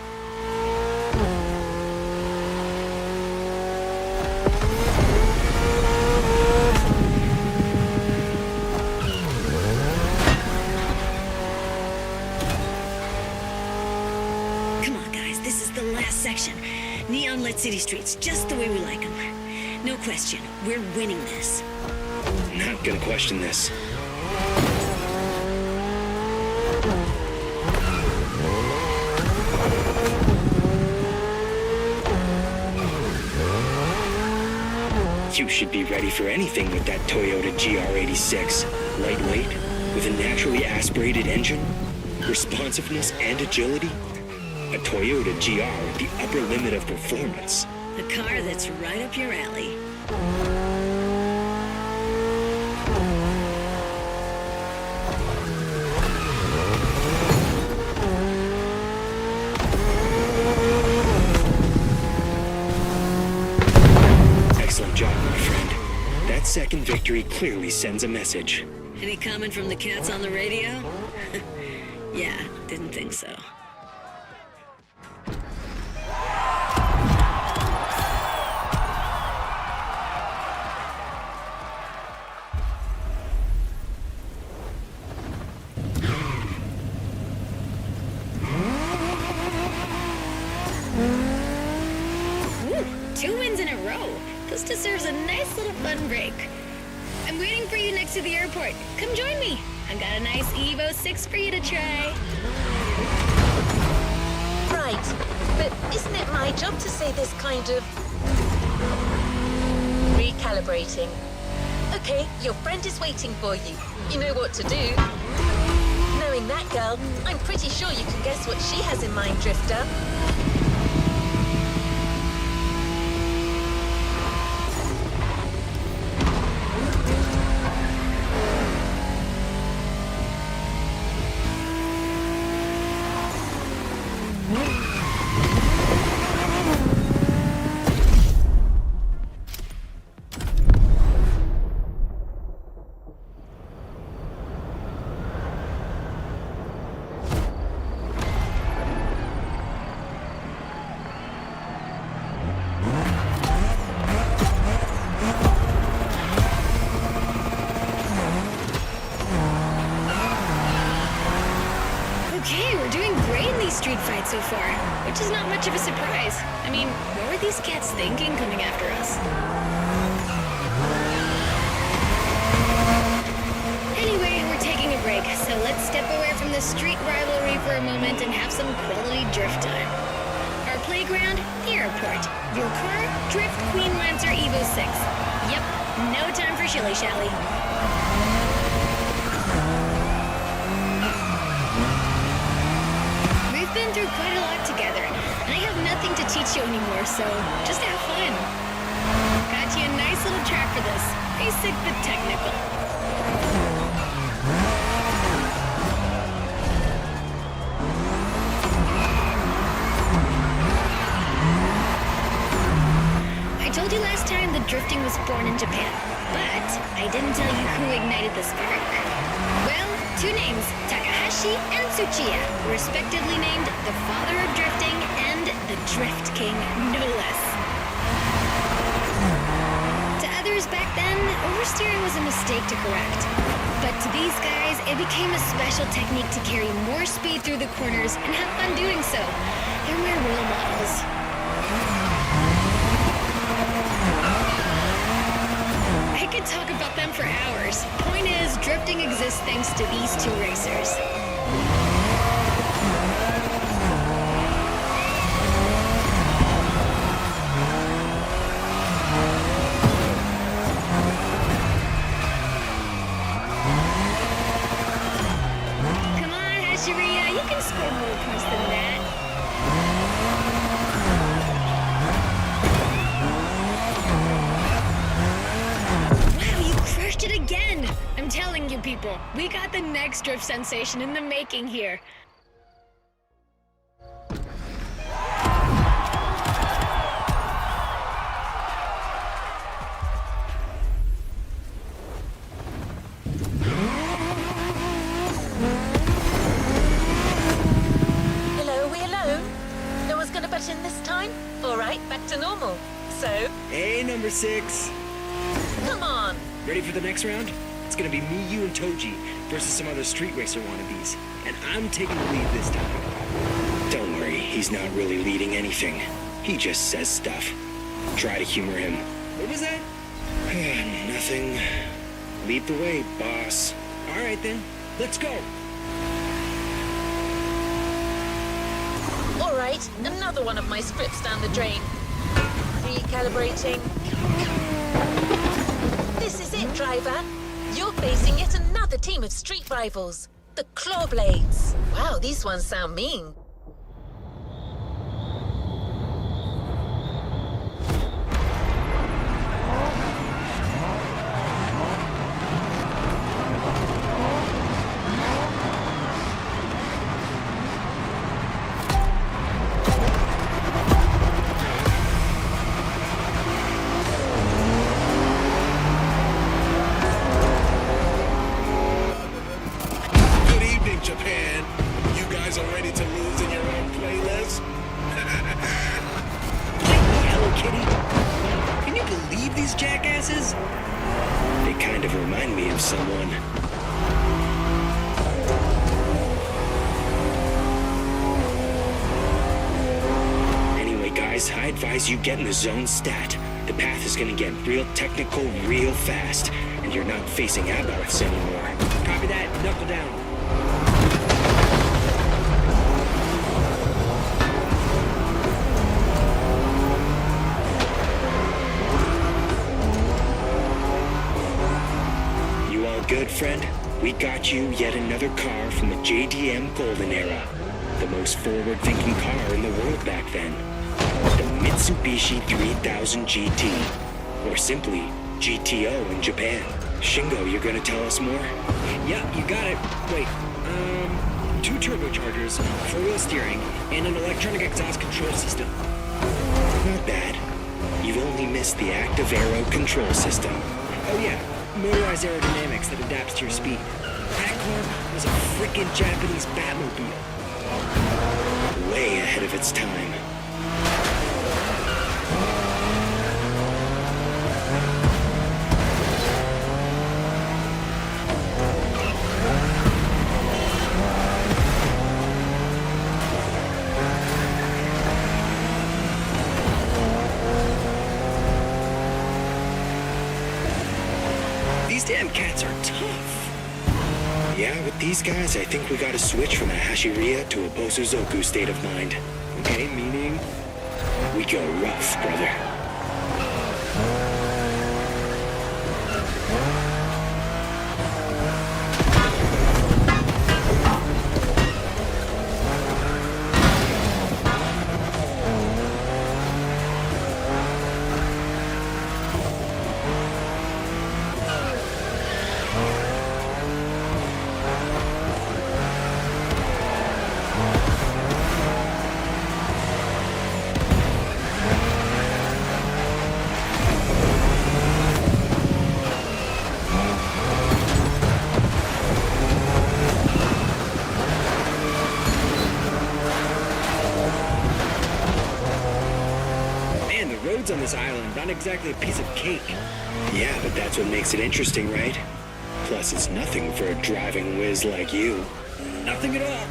Come on, guys, this is the last section. Neon-lit city streets, just the way we like them. No question, we're winning this. Not gonna question this. You should be ready for anything with that Toyota GR86. Lightweight, with a naturally aspirated engine, responsiveness and agility. A Toyota GR with the upper limit of performance. A car that's right up your alley. Excellent job, my friend. That second victory clearly sends a message. Any comment from the cats on the radio? Yeah, didn't think so. Ooh, 2 wins in a row. This deserves a nice little fun break. I'm waiting for you next to the airport. Come join me. I've got a nice Evo 6 for you to try. Right, but isn't it my job to say this kind of... recalibrating? Okay, your friend is waiting for you. You know what to do. Knowing that girl, I'm pretty sure you can guess what she has in mind, Drifter. street fight so far, which is not much of a surprise. I mean, what were these cats thinking coming after us? Anyway, we're taking a break, so let's step away from the street rivalry for a moment and have some quality drift time. Our playground, the airport. Your car, Drift Queen Lancer Evo 6. Yep, no time for shilly-shally. We've been through quite a lot together, and I have nothing to teach you anymore, so just have fun. Got you a nice little track for this. Basic but technical. I told you last time that drifting was born in Japan, but I didn't tell you who ignited the spark. Well, two names, Takahashi and Tsuchiya, respectively named the father of drifting and the Drift King, no less. To others back then, oversteering was a mistake to correct. But to these guys, it became a special technique to carry more speed through the corners and have fun doing so. They're my role models. I could talk about them for hours. Point is, drifting exists thanks to these two racers. Come on, Hashiria, you can score more points than that. Crushed it again! I'm telling you people, we got the next drift sensation in the making here. Hello, we alone? No one's gonna butt in this time? All right, back to normal. So, Hey, number 6. come on. Ready for the next round? It's gonna be me, you, and Touge versus some other street racer wannabes. And I'm taking the lead this time. Don't worry, he's not really leading anything. He just says stuff. Try to humor him. What was that? Nothing. Lead the way, boss. All right then, let's go. All right, another one of my scripts down the drain. Recalibrating. This is it, driver. You're facing yet another team of street rivals, the Clawblades. Wow, these ones sound mean. Japan, you guys are ready to lose in your own playlist? Hello, Kitty. Can you believe these jackasses? They kind of remind me of someone. Anyway, guys, I advise you get in the zone stat. The path is gonna get real technical real fast, and you're not facing Abarths anymore. Copy that. Knuckle down. Good, friend. We got you yet another car from the JDM Golden Era. The most forward-thinking car in the world back then. The Mitsubishi 3000 GT. Or simply, GTO in Japan. Shingo, you're gonna tell us more? Yeah, you got it. Wait, 2 turbochargers, 4-wheel steering, and an electronic exhaust control system. Not bad. You've only missed the active aero control system. Oh yeah, motorized aerodynamics that adapts to your speed. That car was a freaking Japanese Batmobile. Way ahead of its time. With these guys, I think we gotta switch from a Hashiria to a Bosozoku state of mind. Okay, meaning? We go rough, brother. On this island, not exactly a piece of cake. Yeah, but that's what makes it interesting, right? Plus, it's nothing for a driving whiz like you. Nothing at all.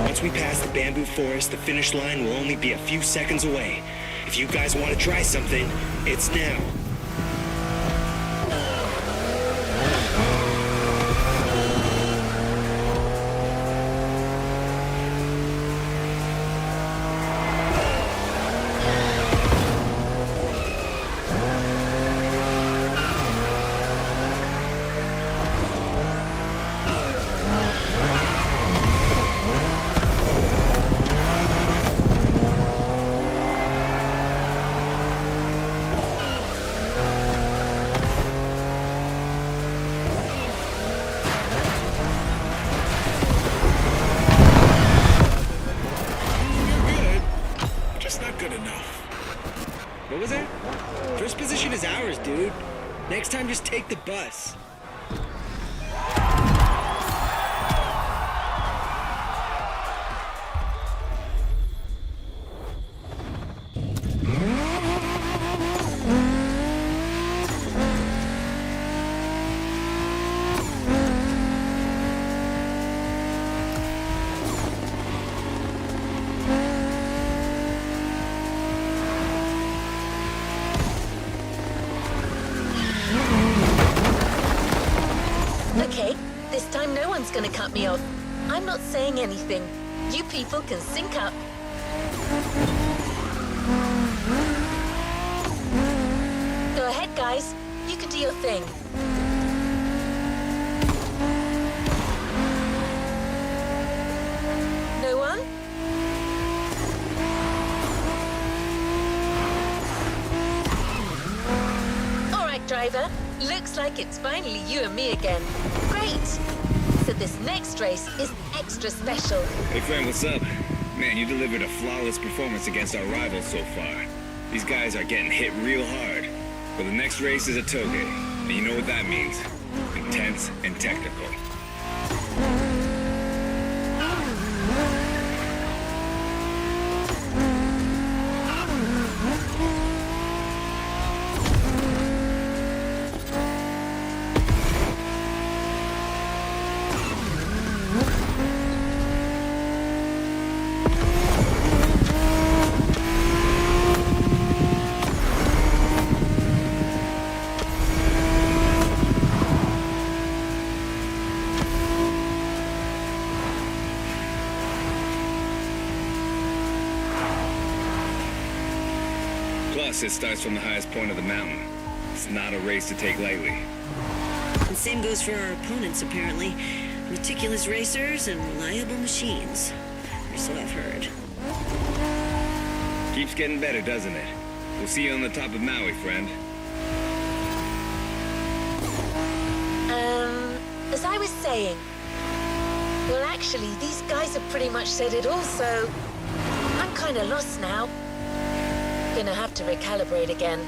Once we pass the bamboo forest, the finish line will only be a few seconds away. If you guys want to try something, it's now. What was that? First position is ours, dude. Next time, just take the bus. Okay, this time no one's gonna cut me off. I'm not saying anything. You people can sync up. Go ahead, guys. You can do your thing. No one? All right, driver. Looks like it's finally you and me again. Great! So this next race is extra special. Hey friend, what's up? Man, you delivered a flawless performance against our rivals so far. These guys are getting hit real hard. But the next race is a Touge, and you know what that means. Intense and technical. Plus, it starts from the highest point of the mountain. It's not a race to take lightly. And same goes for our opponents, apparently. Meticulous racers and reliable machines. Or so I've heard. Keeps getting better, doesn't it? We'll see you on the top of Maui, friend. As I was saying... Well, actually, these guys have pretty much said it all, so... I'm kinda lost now. gonna have to recalibrate again.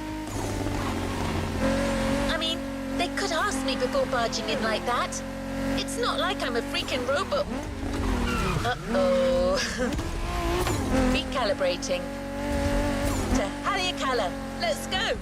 I mean, they could ask me before barging in like that. It's not like I'm a freaking robot. Uh-oh. Recalibrating. To Haleakala. Let's go.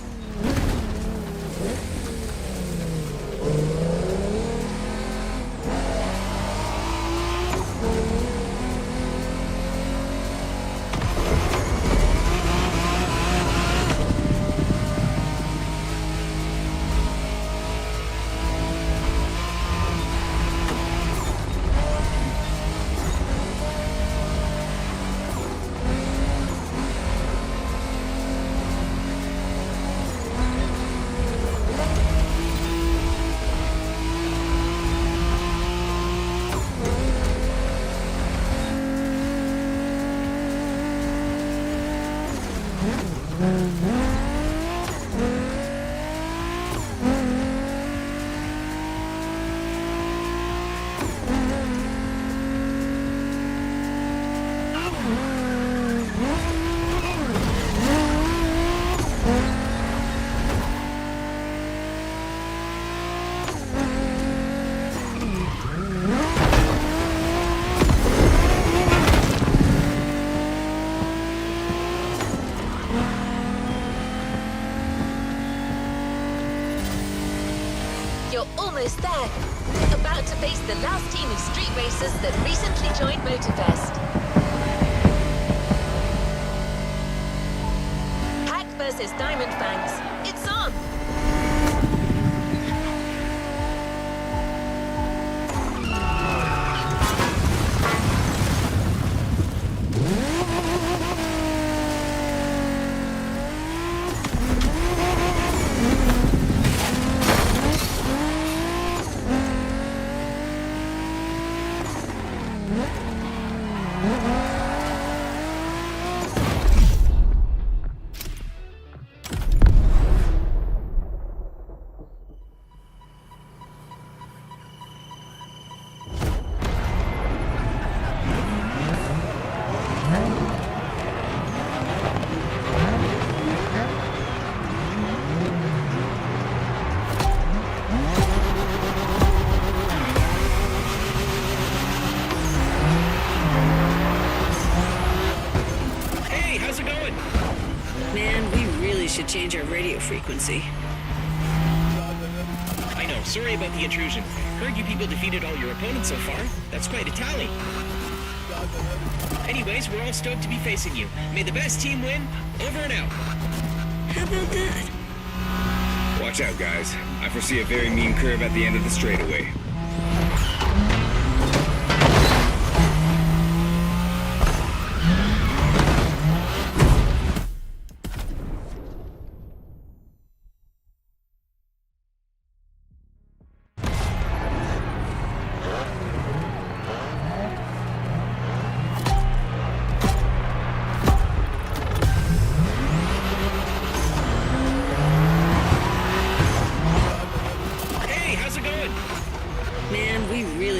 You're almost there. About to face the last team of street racers that recently joined Motorfest. Hack versus Diamond Fangs. It's on! Change our radio frequency. I know, sorry about the intrusion. Heard you people defeated all your opponents so far. That's quite a tally. Anyways, we're all stoked to be facing you. May the best team win. Over and out. How about that? Watch out, guys. I foresee a very mean curve at the end of the straightaway.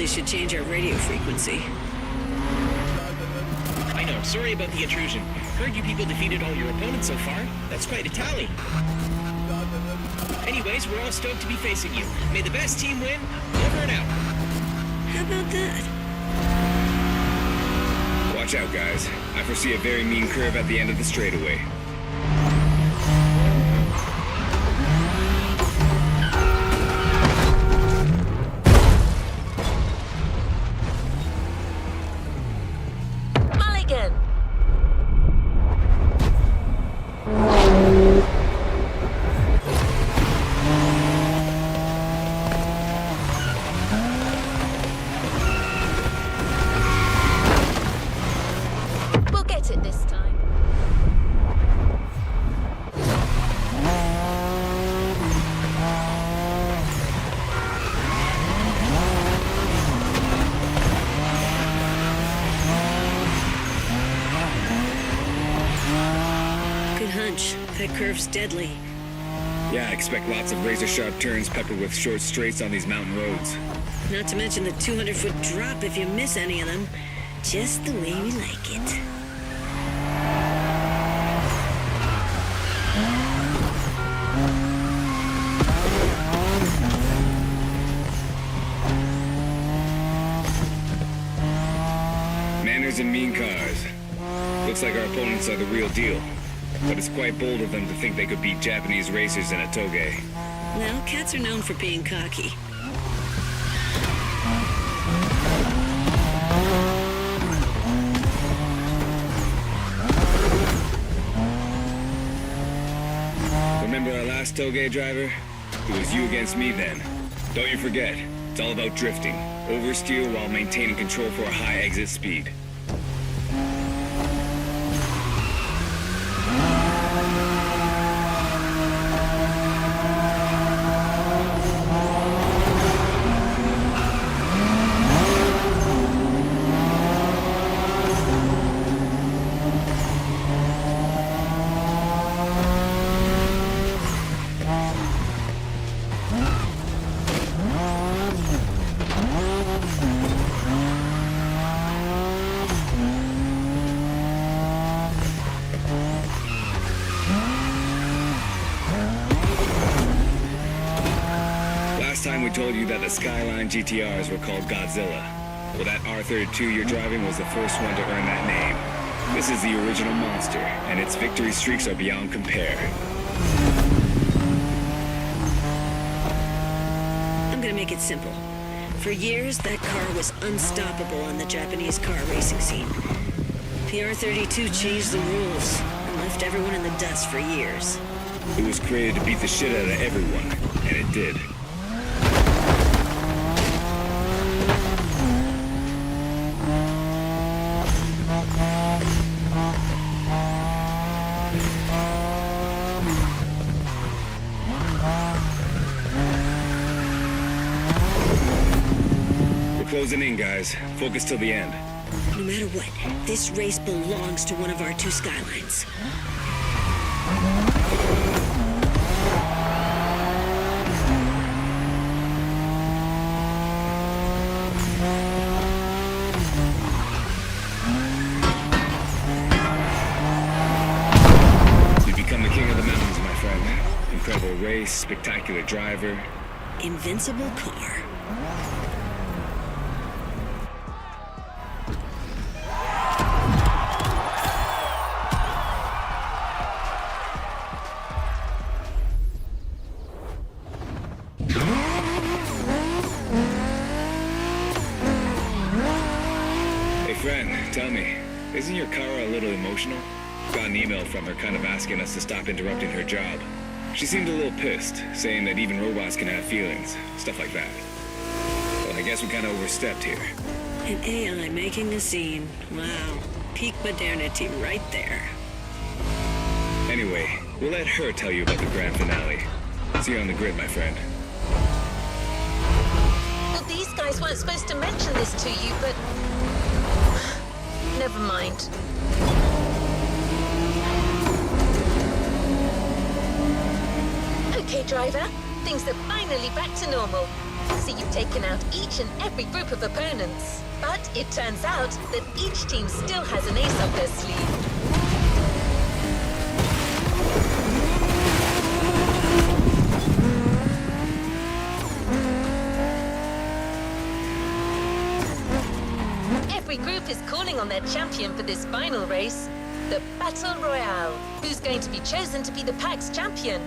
Should change our radio frequency. I know, sorry about the intrusion. Heard you people defeated all your opponents so far. That's quite a tally. Anyways, we're all stoked to be facing you. May the best team win. Over and out. How about that? Watch out, guys. I foresee a very mean curve at the end of the straightaway. That curve's deadly. Yeah, I expect lots of razor-sharp turns peppered with short straights on these mountain roads. Not to mention the 200-foot drop if you miss any of them. Just the way we like it. Bangers and mean cars. Looks like our opponents are the real deal. But it's quite bold of them to think they could beat Japanese racers in a Touge. Well, cats are known for being cocky. Remember our last Touge driver? It was you against me then. Don't you forget, it's all about drifting. Oversteer while maintaining control for a high exit speed. Told you that the Skyline GTRs were called Godzilla. Well, that R32 you're driving was the first one to earn that name. This is the original monster, and its victory streaks are beyond compare. I'm gonna make it simple. For years, that car was unstoppable on the Japanese car racing scene. The R32 changed the rules and left everyone in the dust for years. It was created to beat the shit out of everyone, and it did. Closing in, guys. Focus till the end. No matter what, this race belongs to one of our two Skylines. You've become the king of the mountains, my friend. Incredible race, spectacular driver. Invincible car. Tell me, isn't your Kara a little emotional? Got an email from her kind of asking us to stop interrupting her job. She seemed a little pissed, saying that even robots can have feelings, stuff like that. Well, I guess we kind of overstepped here. An AI making a scene. Wow. Peak modernity right there. Anyway, we'll let her tell you about the grand finale. See you on the grid, my friend. Well, these guys weren't supposed to mention this to you, but... Never mind. Okay, driver. Things are finally back to normal. So you've taken out each and every group of opponents. But it turns out that each team still has an ace up their sleeve. Every group is calling on their champion for this final race, the Battle Royale. Who's going to be chosen to be the PAX champion?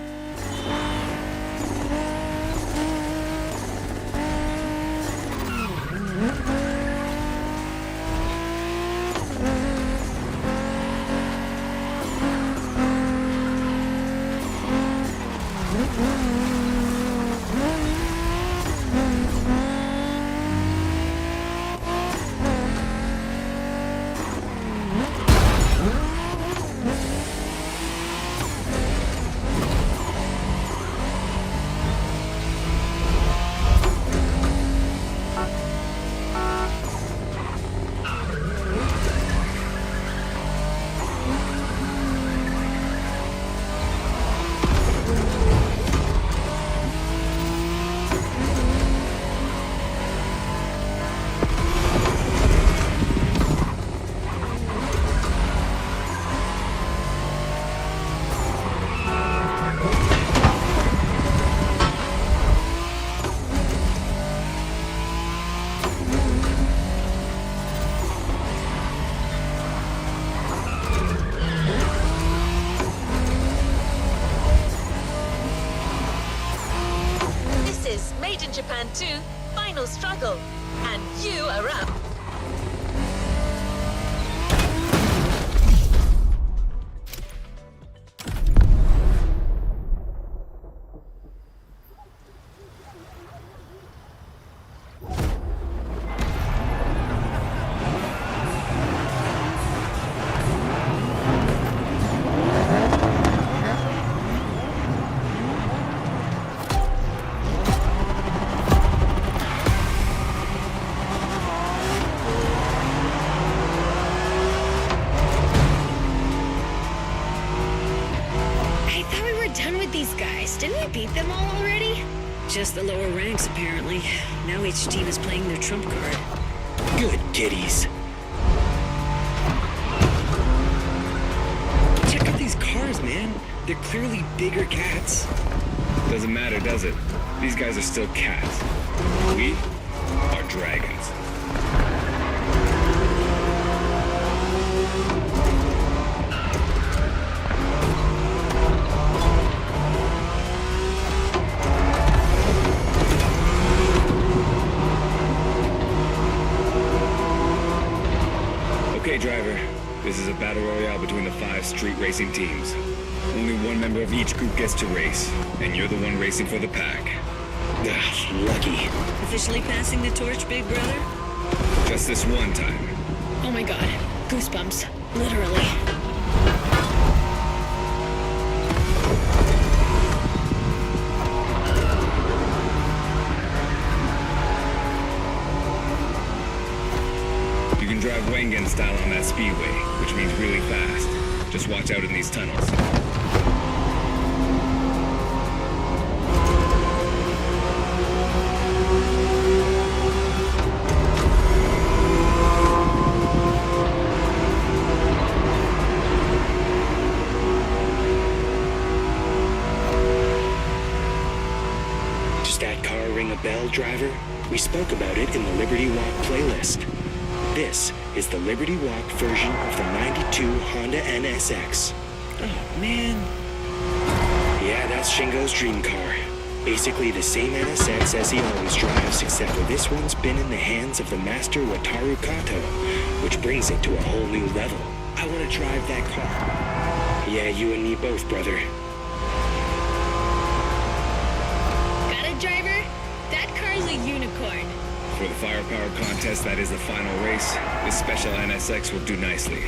Japan 2 Final Struggle. And you are up. Didn't we beat them all already? Just the lower ranks, apparently. Now each team is playing their trump card. Good kiddies. Check out these cars, man. They're clearly bigger cats. Doesn't matter, does it? These guys are still cats. We are dragons. Okay, driver. This is a battle royale between the 5 street racing teams. Only one member of each group gets to race, and you're the one racing for the pack. Lucky. Officially passing the torch, big brother? Just this one time. Oh my god. Goosebumps. Literally. You can drive Wangan style on that speedway, which means really fast. Just watch out in these tunnels. Does that car ring a bell, driver? We spoke about it in the Liberty Walk playlist. This is the Liberty Walk version of the 92 Honda NSX. Oh, man. Yeah, that's Shingo's dream car. Basically the same NSX as he always drives, except for this one's been in the hands of the master Wataru Kato, which brings it to a whole new level. I want to drive that car. Yeah, you and me both, brother. Got it, driver? That car's a unicorn. For the firepower contest that is the final race, this special NSX will do nicely.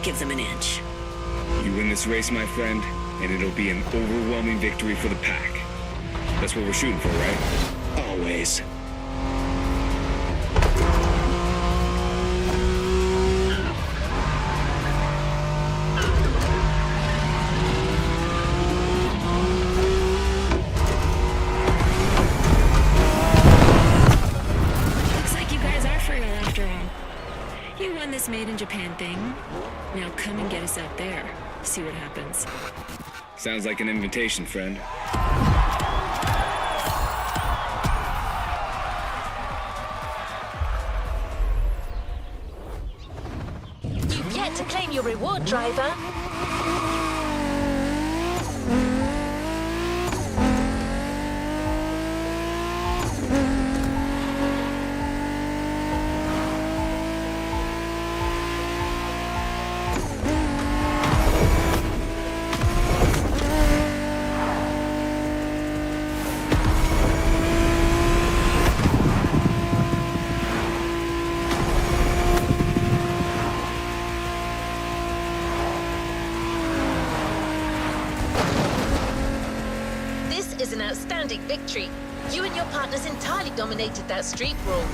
Give them an inch. You win this race, my friend, and it'll be an overwhelming victory for the pack. That's what we're shooting for, right? Always. Looks like you guys are for real after all. You won this made in Japan thing. Now come and get us out there. See what happens. Sounds like an invitation, friend. You've yet to claim your reward, driver. Is an outstanding victory. You and your partners entirely dominated that street brawl.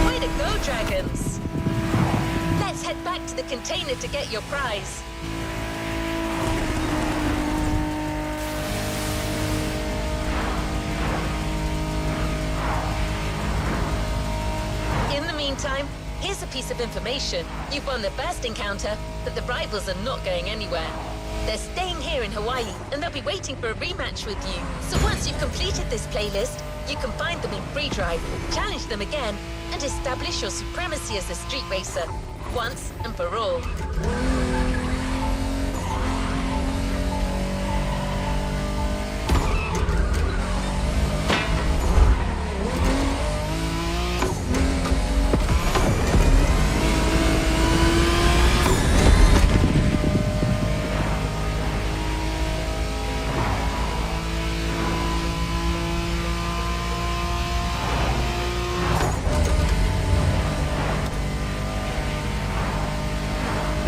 Way to go, Dragons! Let's head back to the container to get your prize. In the meantime, here's a piece of information. You've won the best encounter, but the rivals are not going anywhere. They're staying here in Hawaii, and they'll be waiting for a rematch with you. So once you've completed this playlist, you can find them in free drive, challenge them again, and establish your supremacy as a street racer, once and for all.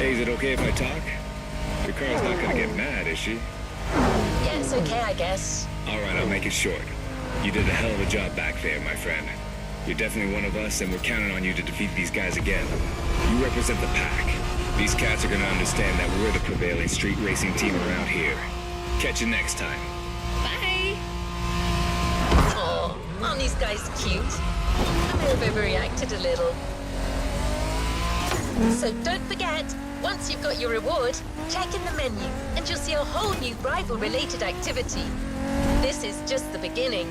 Hey, is it okay if I talk? Your car's not gonna get mad, is she? Yeah, it's okay, I guess. Alright, I'll make it short. You did a hell of a job back there, my friend. You're definitely one of us, and we're counting on you to defeat these guys again. You represent the pack. These cats are gonna understand that we're the prevailing street racing team around here. Catch you next time. Bye. Aw, aren't these guys cute? I may have overreacted a little. So don't forget, once you've got your reward, check in the menu, and you'll see a whole new rival-related activity. This is just the beginning.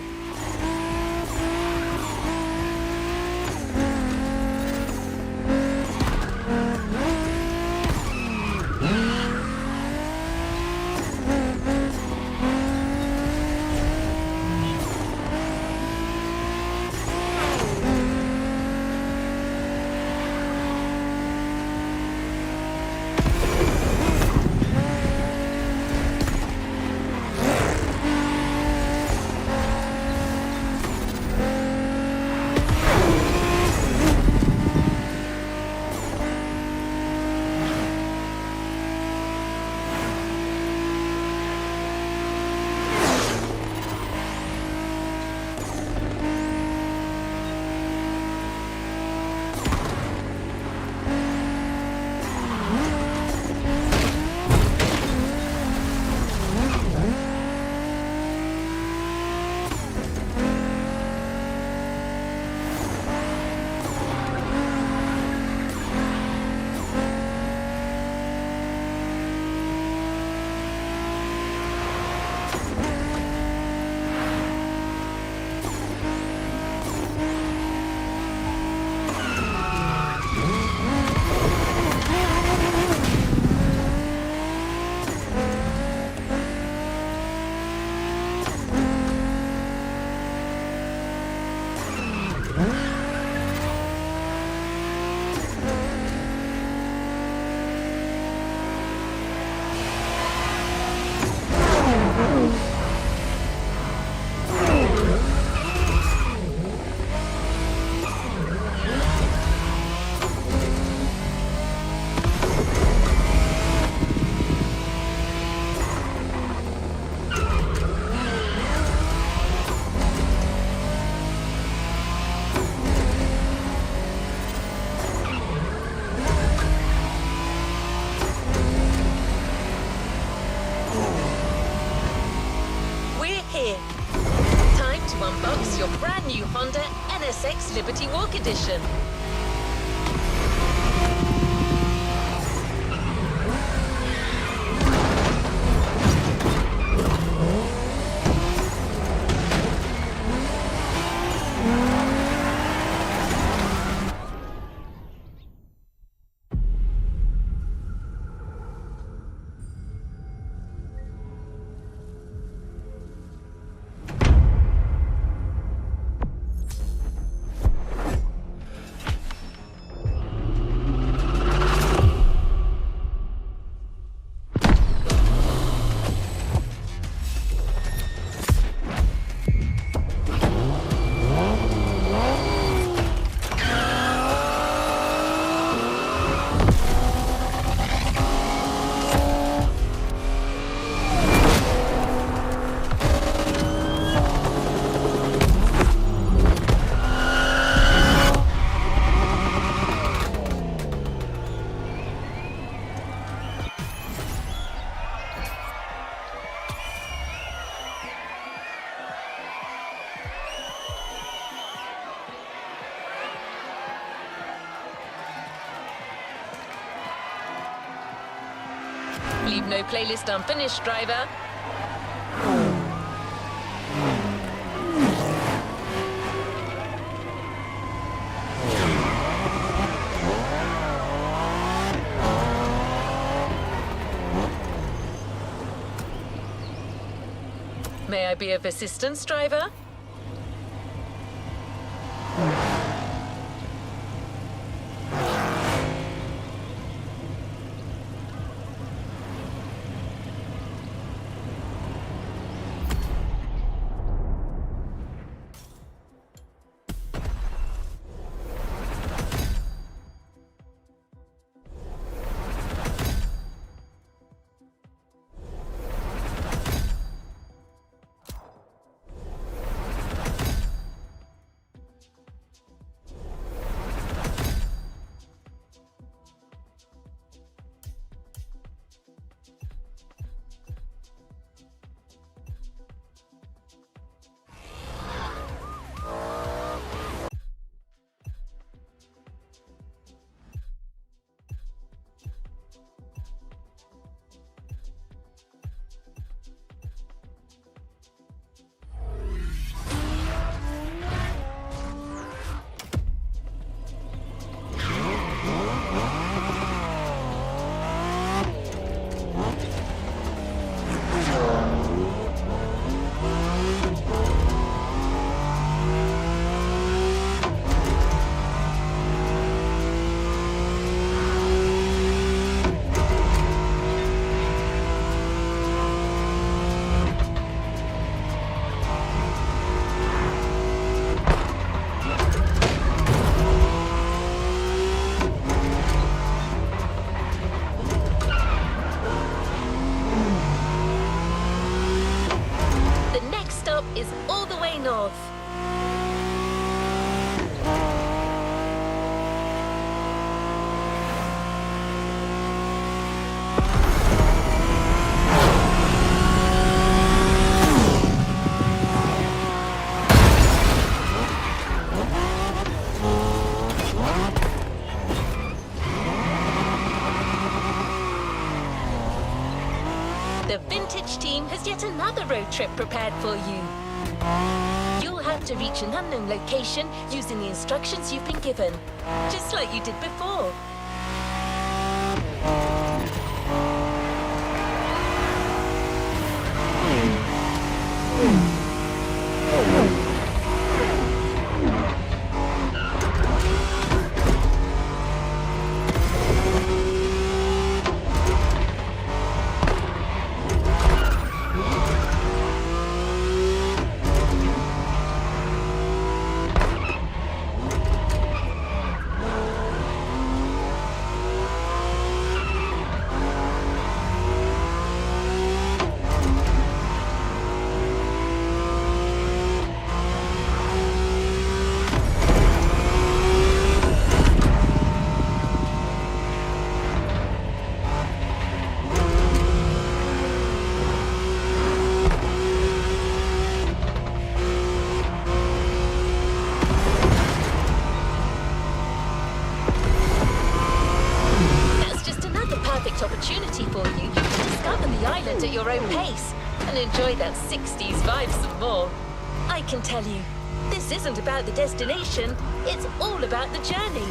unbox your brand new Honda NSX Liberty Walk Edition. Leave no playlist unfinished, driver. May I be of assistance, driver? Is all the way north. The Vintage team has yet another road trip prepared for you. You'll have to reach an unknown location using the instructions you've been given, just like you did before. Opportunity for you to discover the island at your own pace and enjoy that 60s vibe some more. I can tell you, this isn't about the destination, it's all about the journey.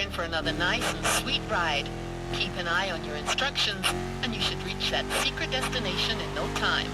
in for another nice and sweet ride. Keep an eye on your instructions, and you should reach that secret destination in no time.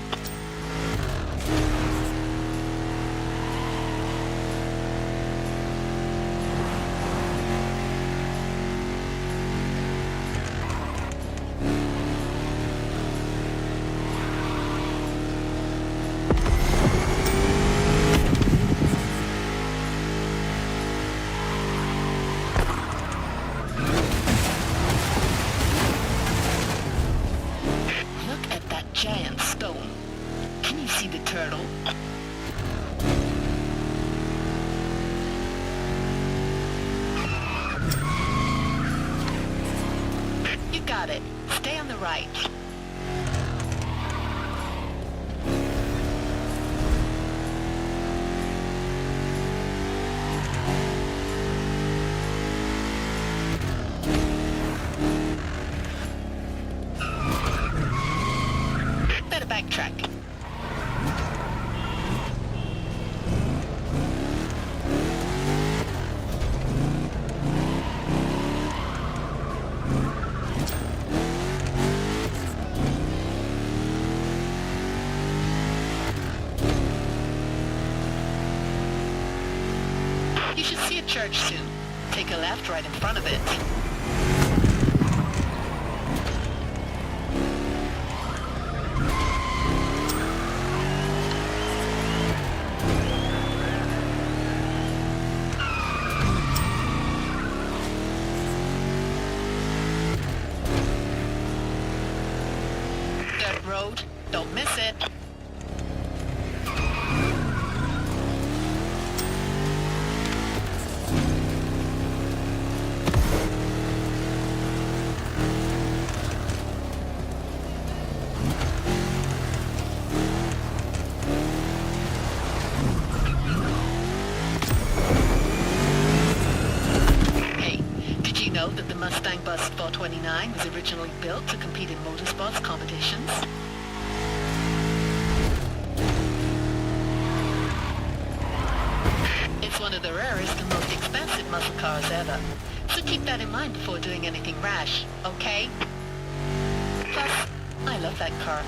Giant stone. Can you see the turtle? You got it. Stay on the right. Backtrack. You should see a church soon. Take a left right in front of it. Road. Don't miss it. Hey, did you know that the Mustang Bus 429 was originally built to compete in motorsports competitions? It's one of the rarest and most expensive muscle cars ever. So keep that in mind before doing anything rash, okay? Plus, I love that car.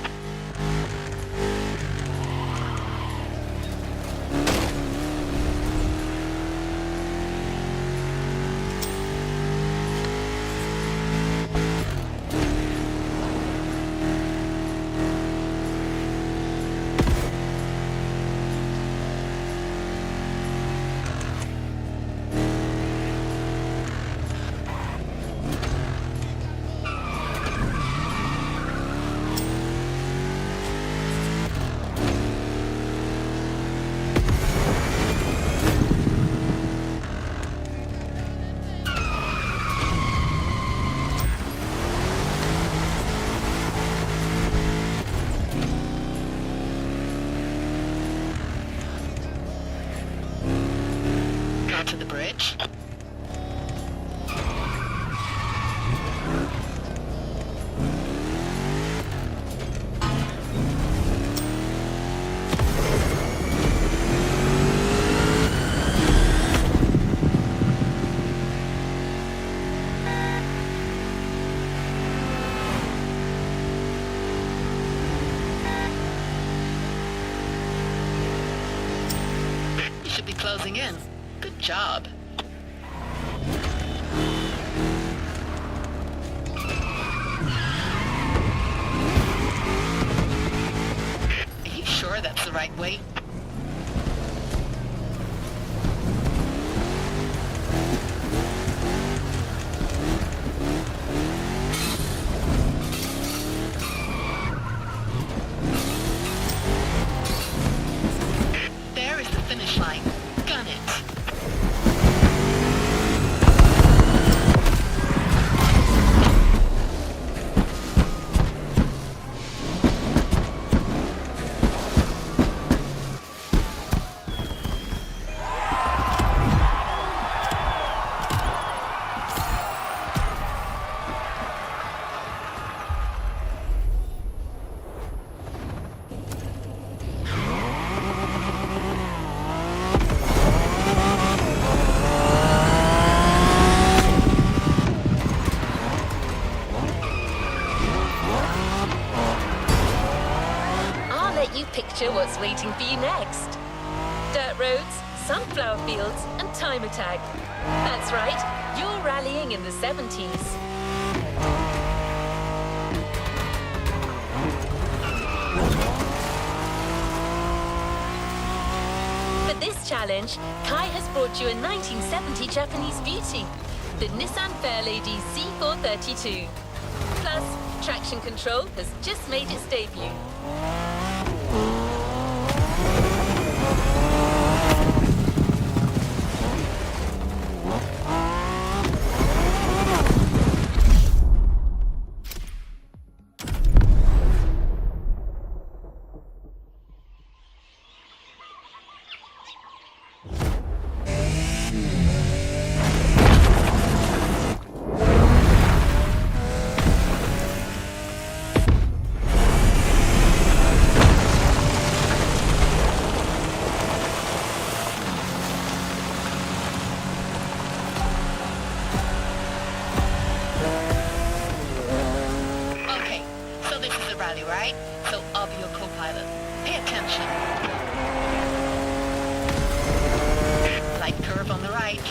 To the bridge. You should be closing in. Good job. Are you sure that's the right way? There is the finish line. Gun it. picture what's waiting for you next. Dirt roads, sunflower fields, and time attack. That's right, you're rallying in the 70s. For this challenge, Kai has brought you a 1970 Japanese beauty, the Nissan Fairlady Z432. Plus, traction control has just made its debut. Right? So I'll be your co-pilot. Pay attention. Light curve on the right.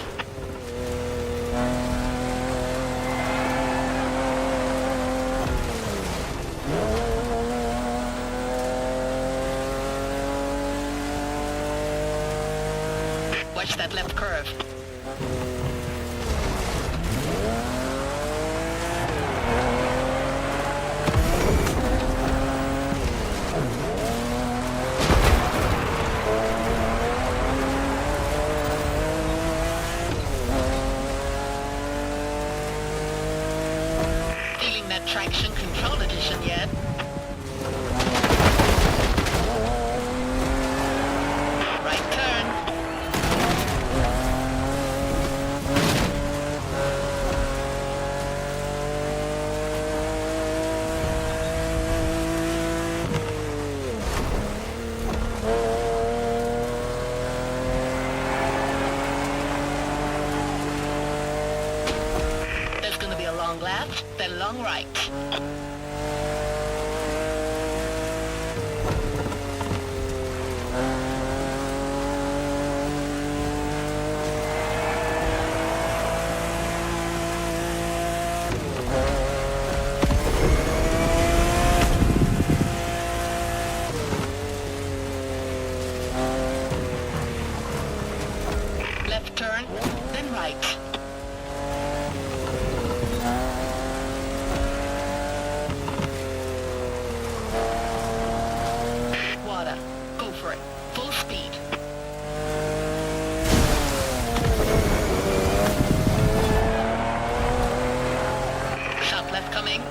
Watch that left curve. Traction control edition yet? Right turn. There's gonna be a long left, then long right. Left turn, then right. Water, go for it. Full speed. Sharp left coming.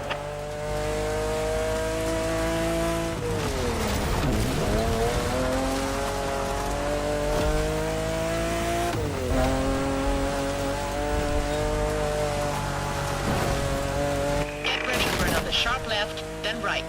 Sharp left, then right.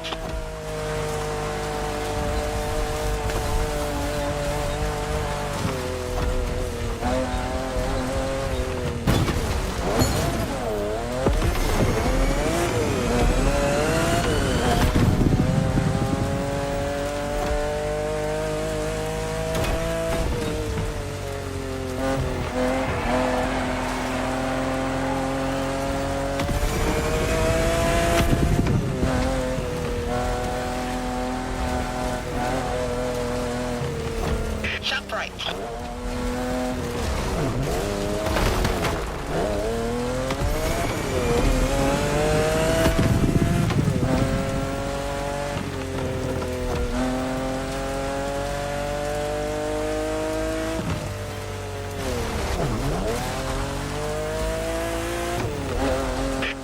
Sharp right.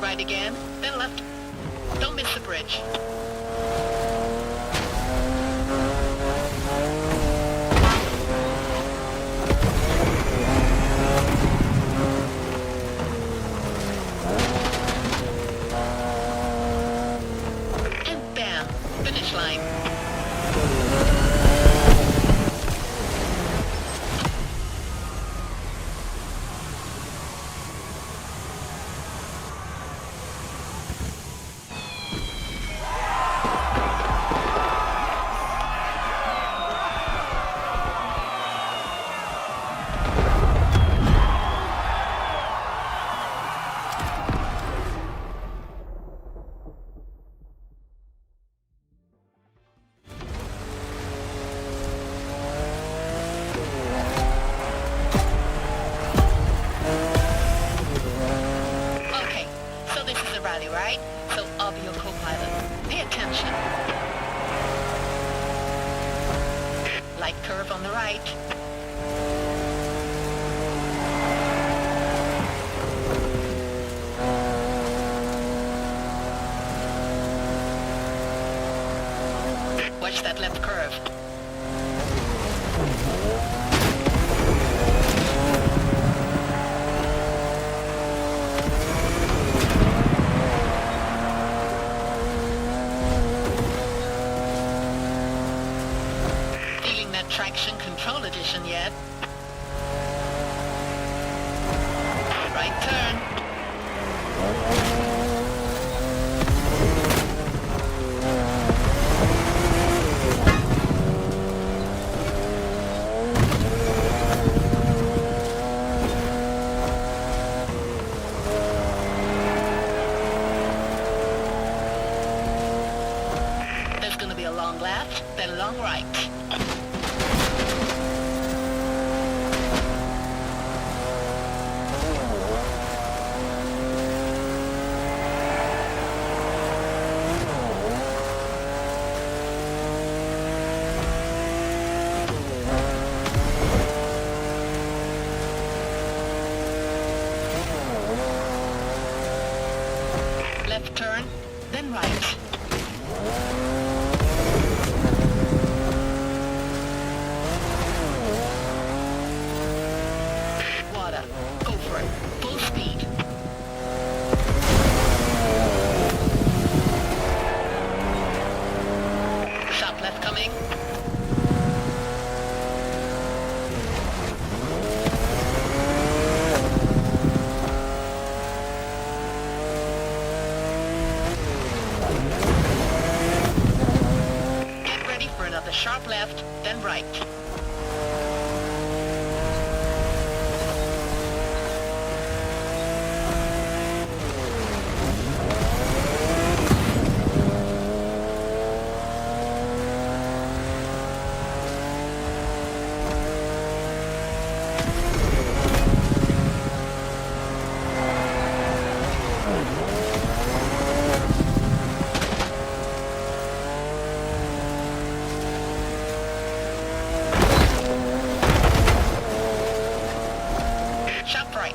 Right again, then left. Don't miss the bridge. And bam, finish line. rally, right? So I'll be your co-pilot. Pay attention. Light curve on the right. Watch that left curve. Feeling that traction control edition yet? Right turn. There's gonna be a long left, then a long right. Left turn, then right. Water. Go for it. Full speed. Sharp left coming. Get ready for another sharp left, then right. Sharp right.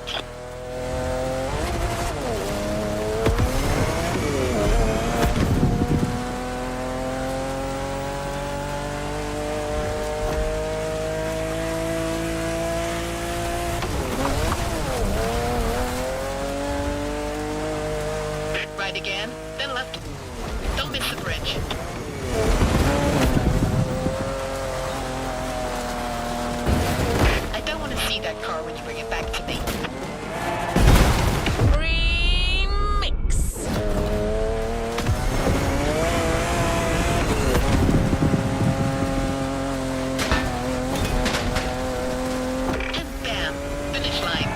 Right again, then left. Don't miss the bridge. I don't want to see that car when you bring it back to me. Remix. And bam, finish line.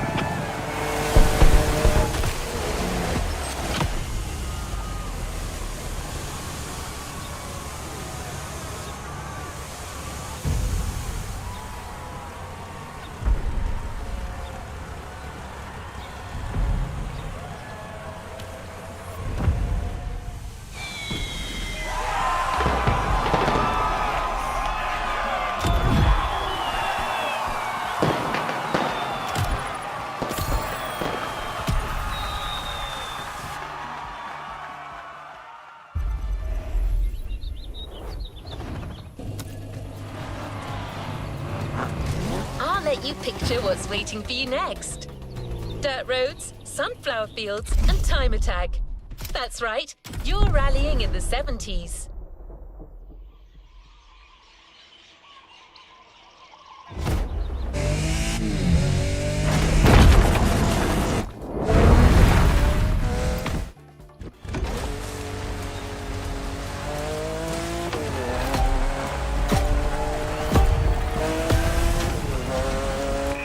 I'll let you picture what's waiting for you next. Dirt roads, sunflower fields, and time attack. That's right, you're rallying in the 70s.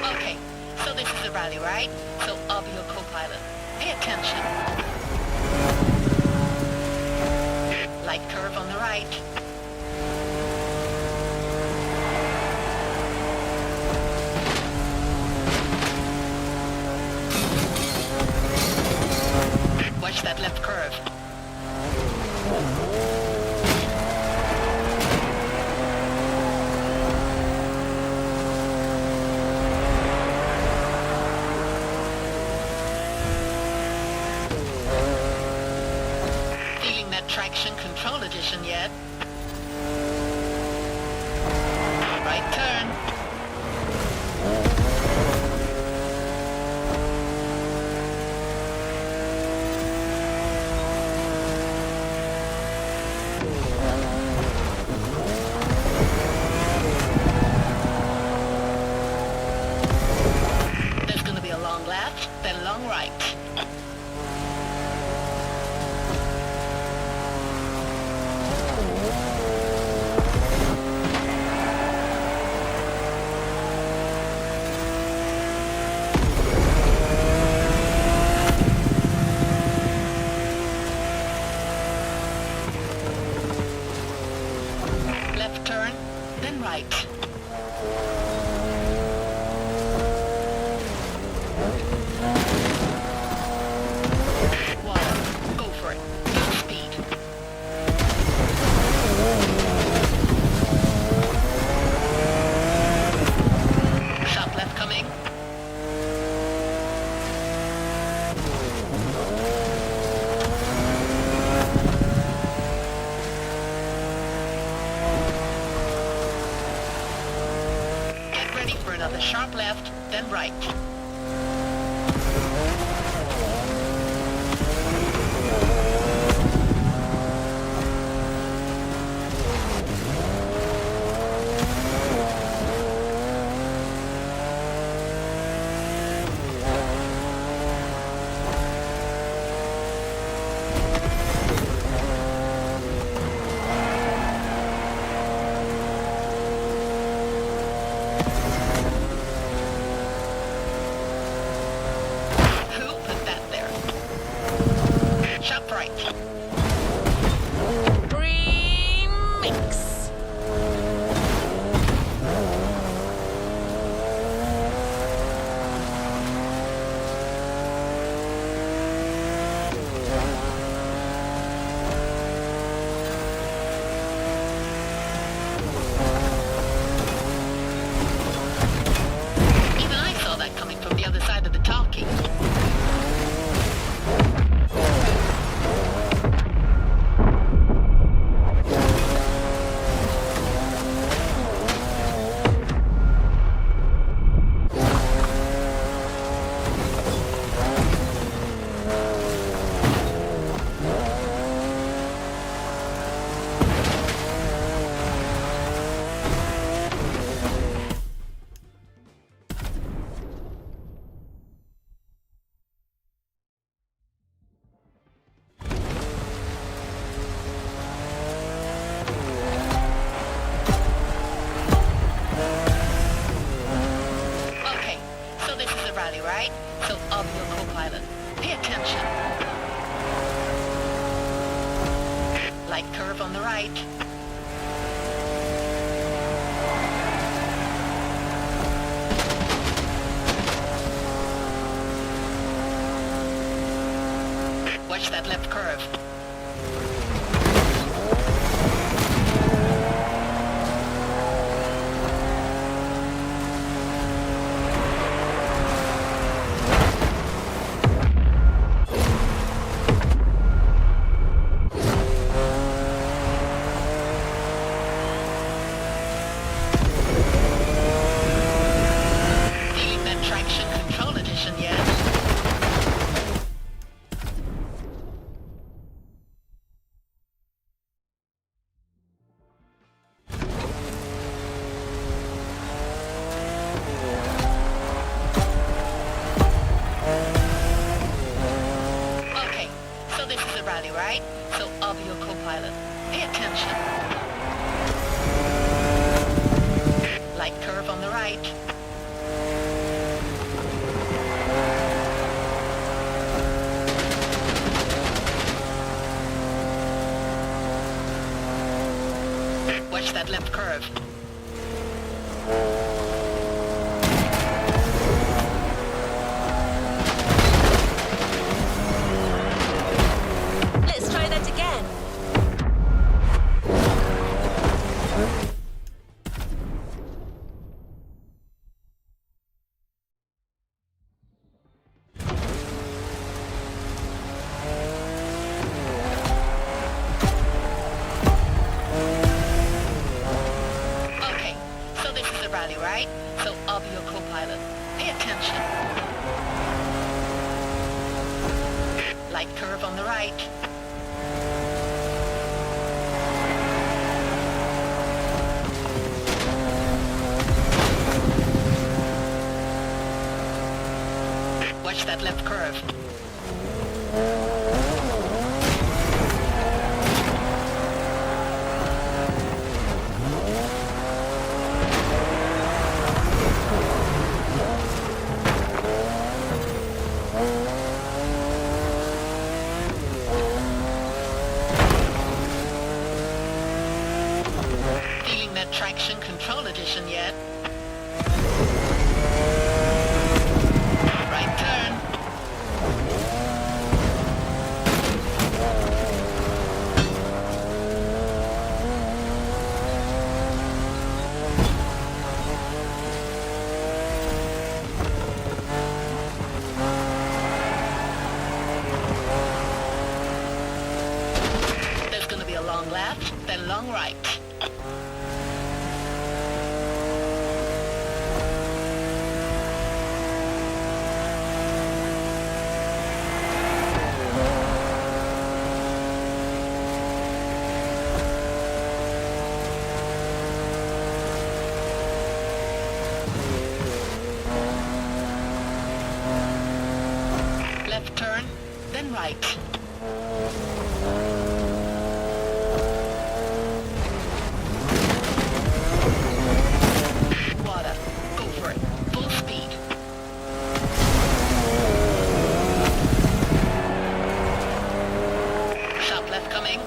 Okay, so this is a rally, right? So I'll be your co-pilot. Pay attention. Light curve on curve. Feeling that traction control edition yet? Right turn. There's gonna be a long left, then long right. Left turn, then right. Water, go for it. Use speed. Sharp left coming. Get ready for another sharp left, then right. Who put that there? Sharp right. Remix. Even I saw that coming from the other side of the talkie. Okay, so this is a rally, right? So I'm your co-pilot. Pay attention. Light curve on the right. Watch that left curve. Feeling that traction control edition yet? Okay, so this is a rally, right? So I'll be your co-pilot. Pay attention. Light curve on the right. Watch that left curve. that left curve. Feeling that traction control edition yet? Right turn. There's gonna be a long left, then long right. Left turn, then right. Water, go for it. Full speed. Sharp left coming.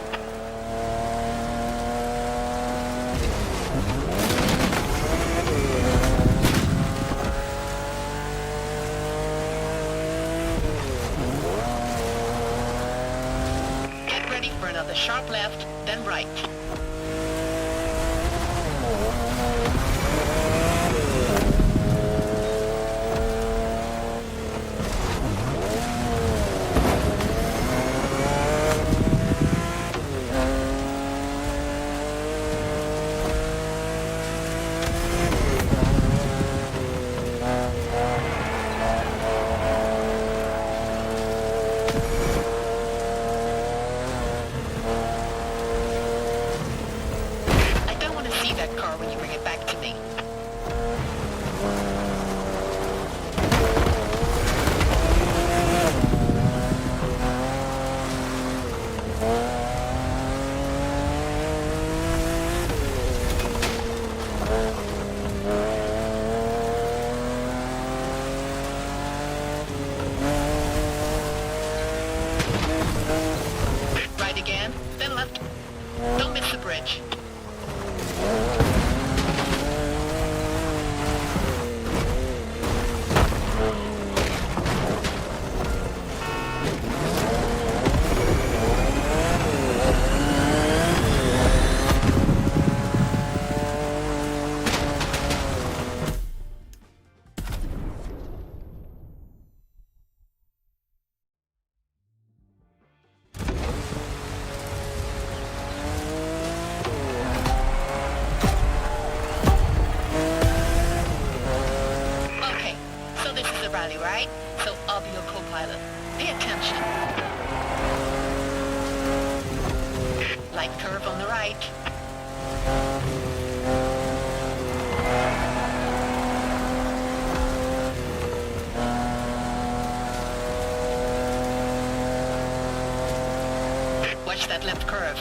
Get ready for another sharp left, then right. I don't want to see that car when you bring it back to me. Right again, then left. Don't miss the bridge. Okay, so this is a rally, right? So I'll be your co-pilot. Pay attention. Light curve on the right. Watch that left curve.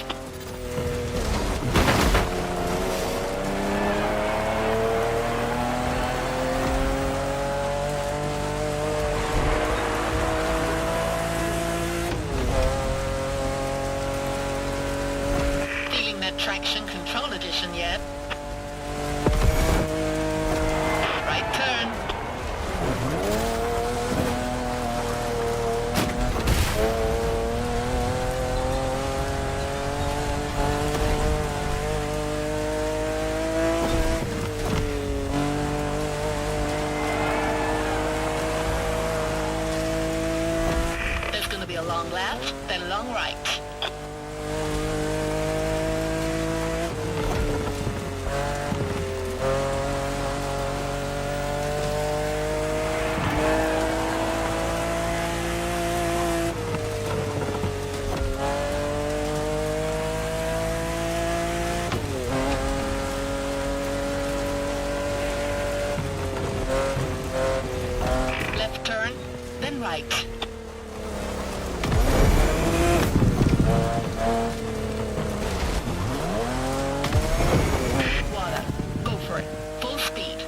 Feeling that traction control edition yet? Right turn. There's gonna be a long left, then long right. right. Water. Go for it. Full speed.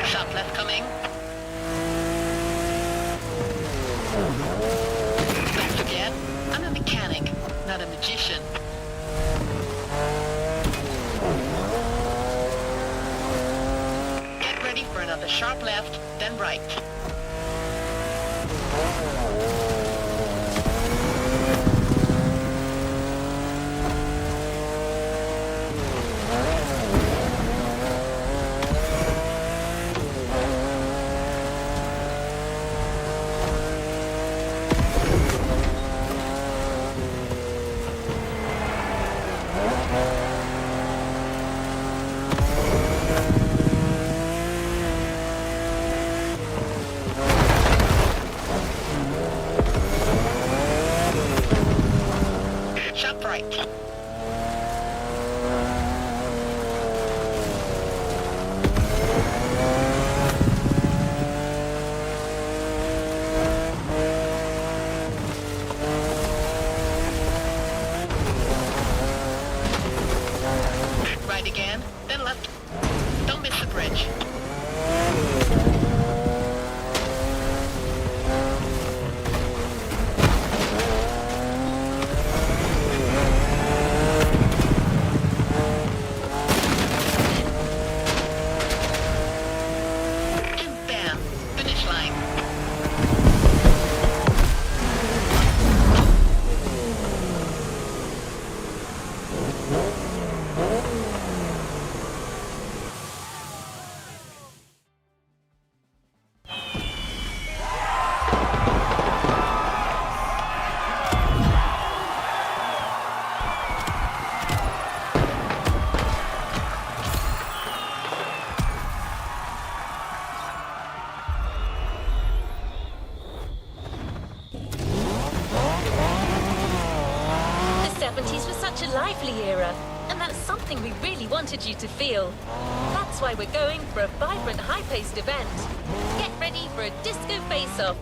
Sharp left coming. Don't forget, I'm a mechanic, not a magician. Get ready for another sharp left, then right. Sharp right. Right again, then left. Don't miss the bridge. And bam, finish line. The 70s was such a lively era, and that's something we really wanted you to feel. That's why we're going for a vibrant, high-paced event. Get ready for a disco face-off.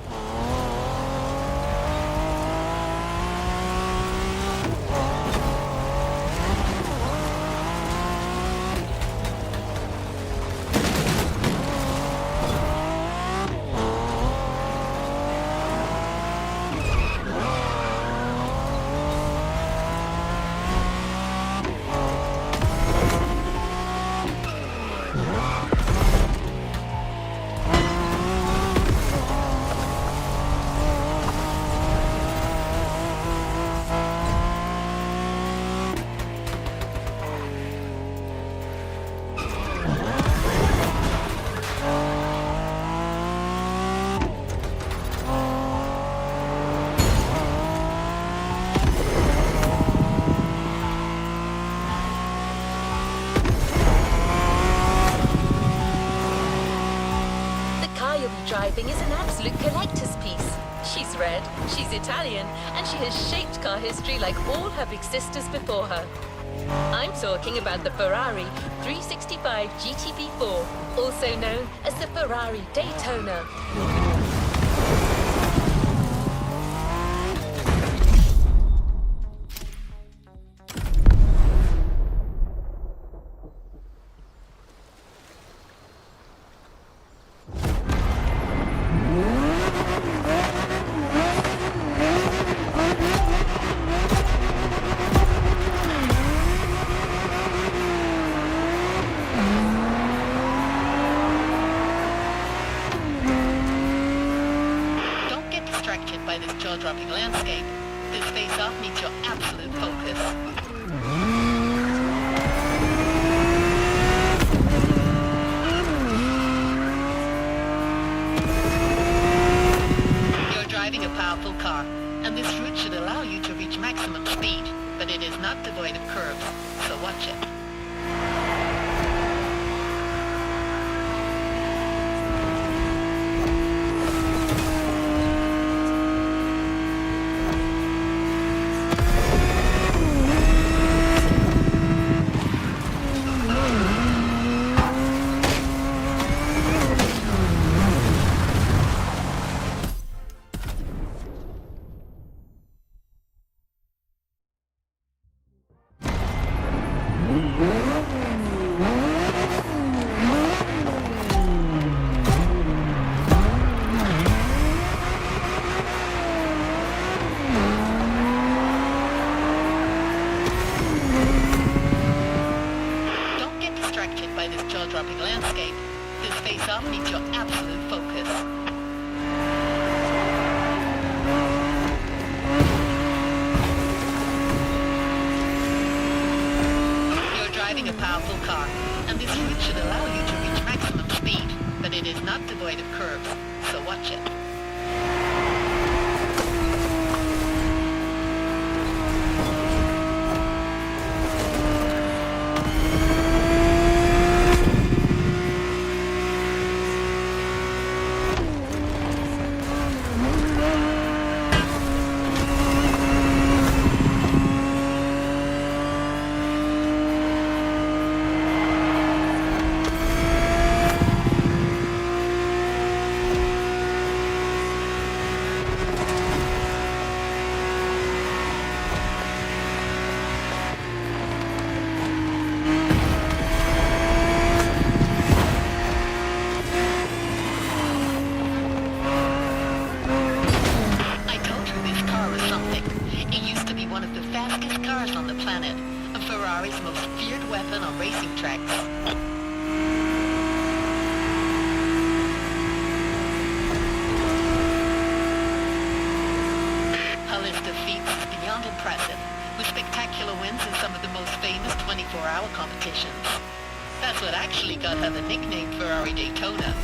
Driving is an absolute collector's piece. She's red, she's Italian, and she has shaped car history like all her big sisters before her. I'm talking about the Ferrari 365 GTB4, also known as the Ferrari Daytona. By this jaw-dropping landscape, this face-off needs your absolute focus. You're driving a powerful car, and this route should allow you to reach maximum speed, but it is not devoid of curves, so watch it. devoid of curves, so watch it. That's what actually got her the nickname Ferrari Daytona.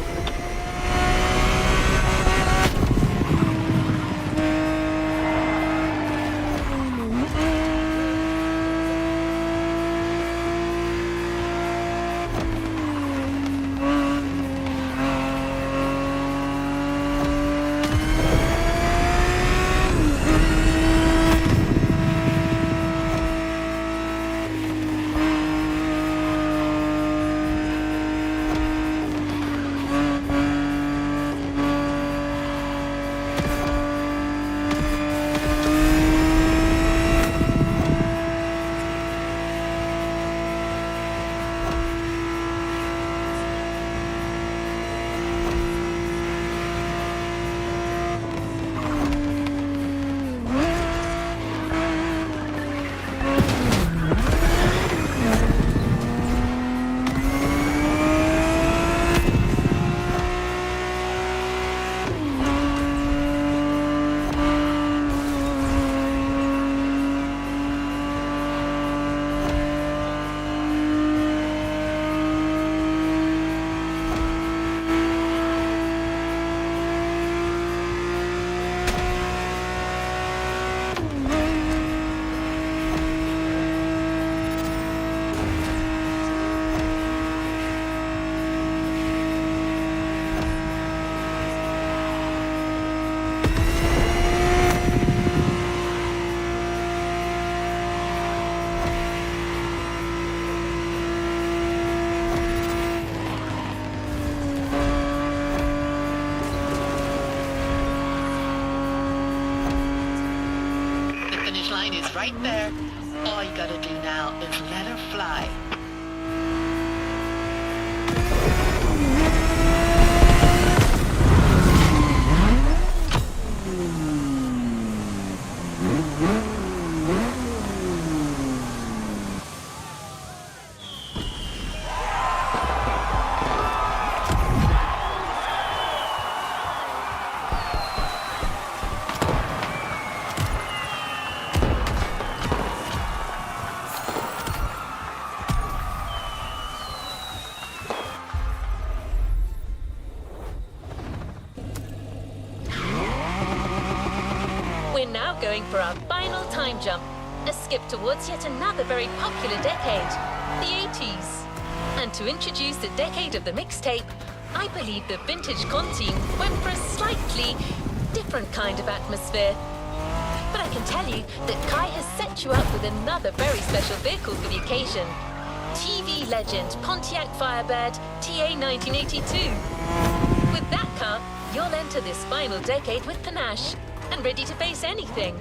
Right there. All you gotta do now is let her fly. We're now going for our final time jump, a skip towards yet another very popular decade, the 80s. And to introduce the decade of the mixtape, I believe the Vintage Con team went for a slightly different kind of atmosphere. But I can tell you that Kai has set you up with another very special vehicle for the occasion. TV legend Pontiac Firebird TA 1982. With that car, you'll enter this final decade with panache and ready to face anything.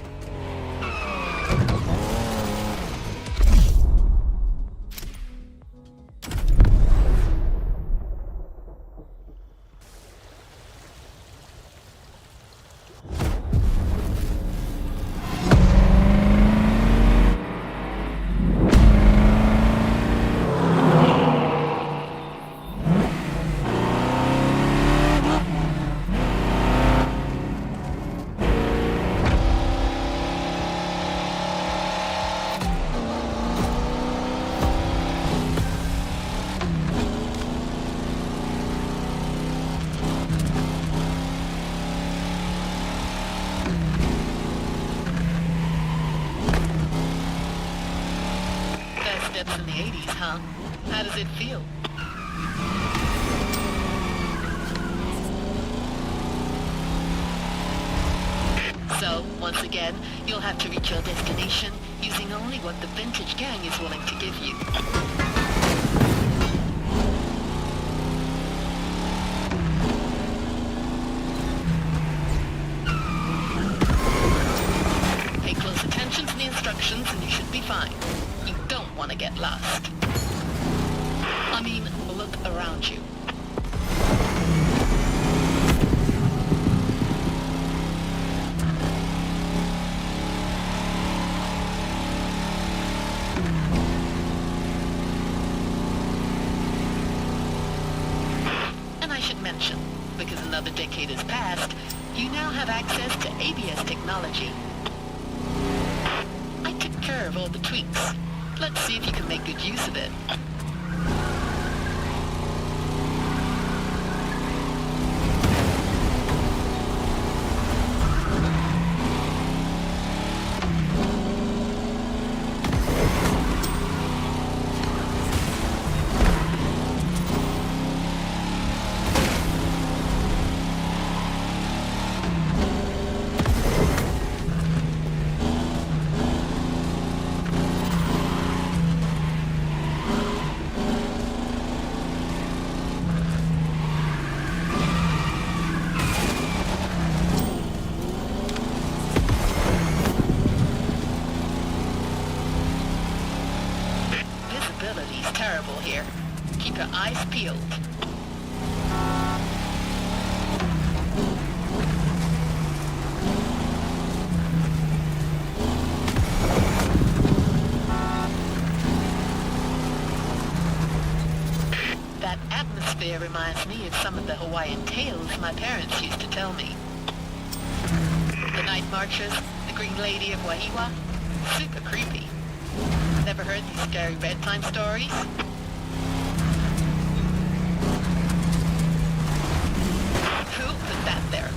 steps in the 80s, huh? How does it feel? So, once again, you'll have to reach your destination using only what the vintage gang is willing to give you. Pay close attention to the instructions and you should be fine. You don't want to get lost. I mean, look around you. Mention, because another decade has passed, you now have access to ABS technology. I took care of all the tweaks. Let's see if you can make good use of it. Visibility's terrible here. Keep your eyes peeled. That atmosphere reminds me of some of the Hawaiian tales my parents used to tell me. The Night Marchers, the Green Lady of Wahiwa, super creepy. Never heard these scary bedtime stories? Who put that there?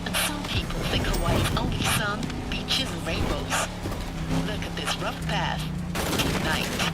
And some people think Hawaii's only sun, beaches and rainbows. Look at this rough path tonight.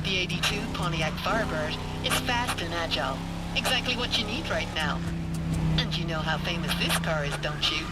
The 82 Pontiac Firebird is fast and agile. Exactly what you need right now. And you know how famous this car is, don't you?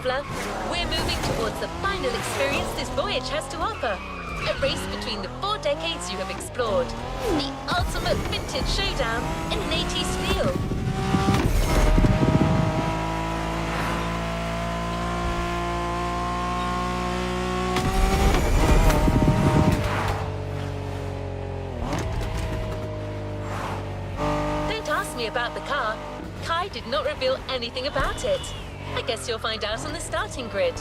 traveler. We're moving towards the final experience this voyage has to offer. A race between the 4 decades you have explored. The ultimate vintage showdown in an 80s feel. Don't ask me about the car. Kai did not reveal anything about it. I guess you'll find out on the starting grid.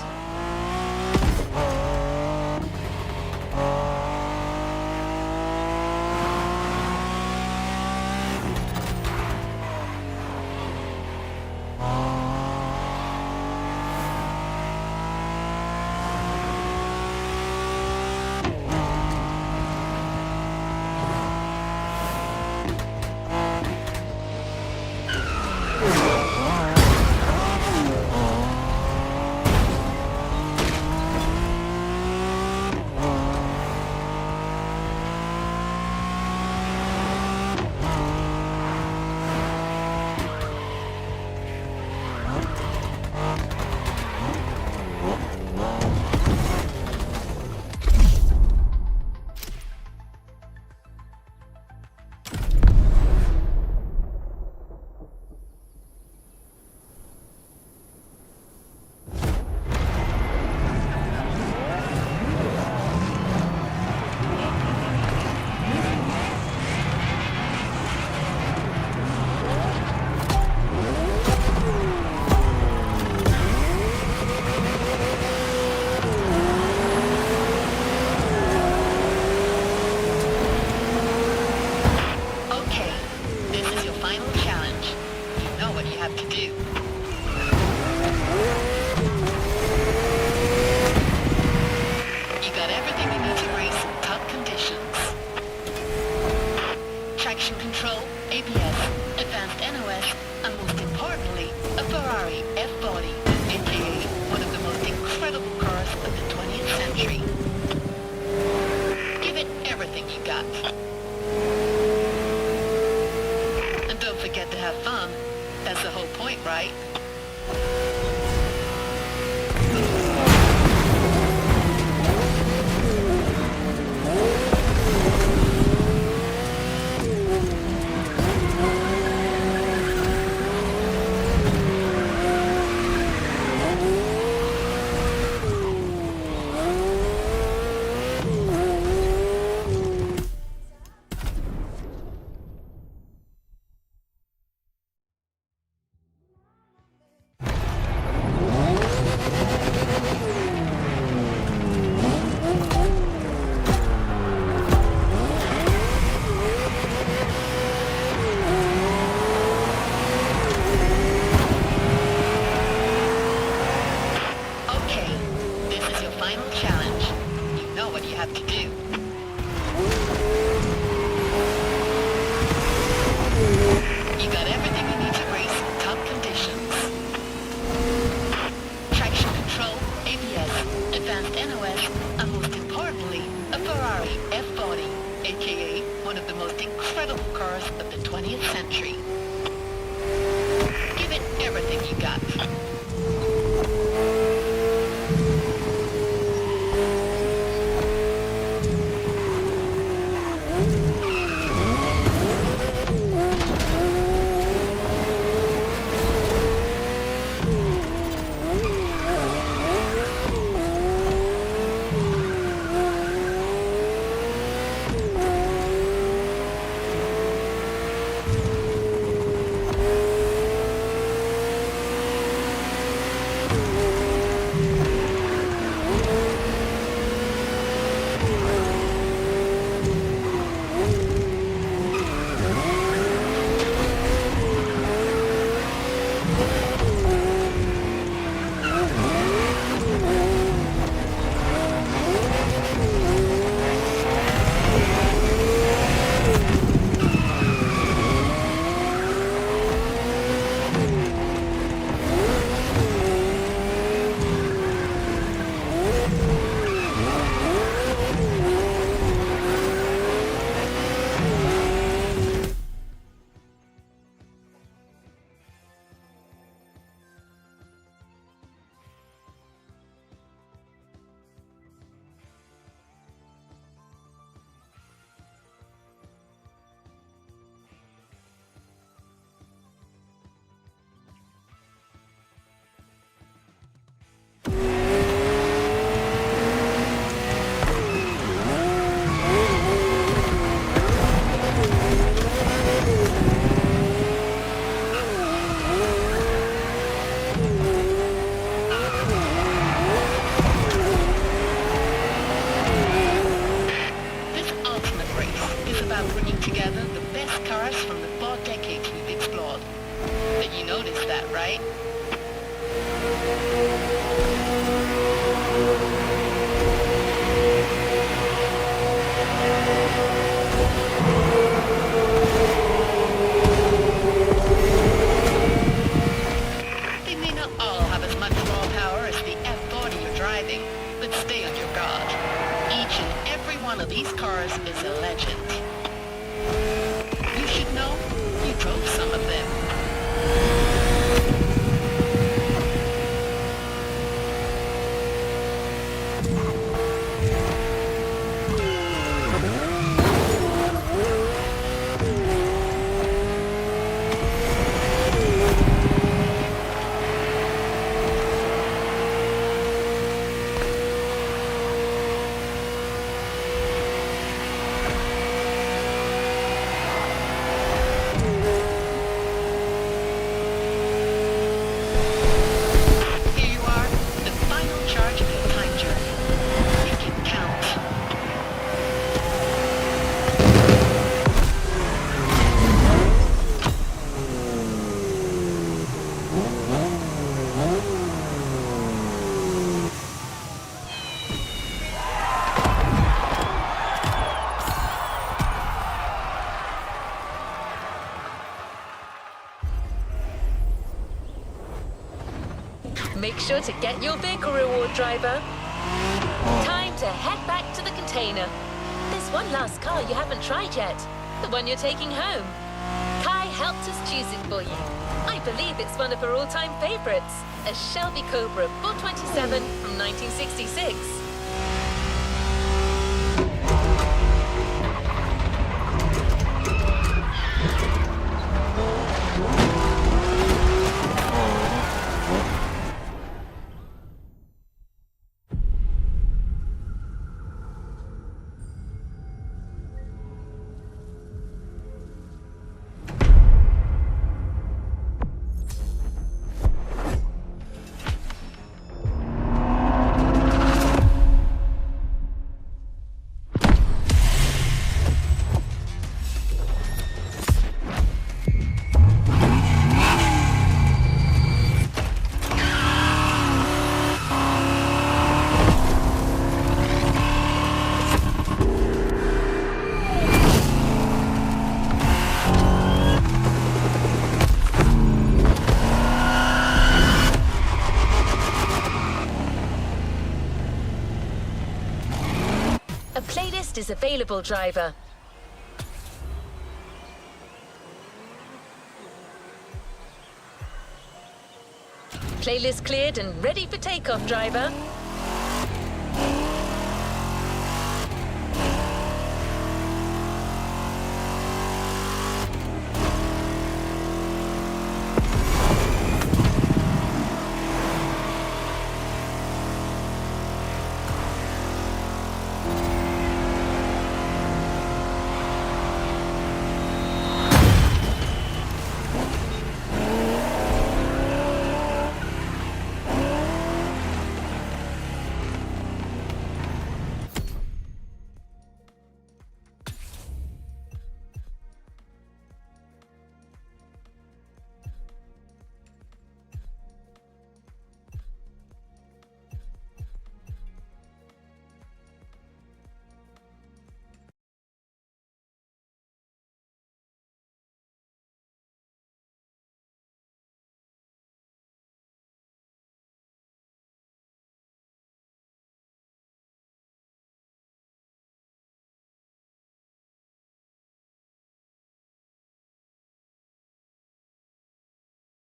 about bringing together the best cars from the 4 decades we've explored. But you noticed that, right? They may not all have as much raw power as the F40 you're driving, but stay on your guard. Each and every one of these cars is a legend. You should know, you drove some of them. Here you are, the final charge of your time journey. Make it count. Make sure to get your vehicle reward, driver. Time to head back to the container. There's one last car you haven't tried yet. The one you're taking home. Kai helped us choose it for you. I believe it's one of her all-time favorites. A Shelby Cobra 427 from 1966. A playlist is available, driver. Playlist cleared and ready for takeoff, driver.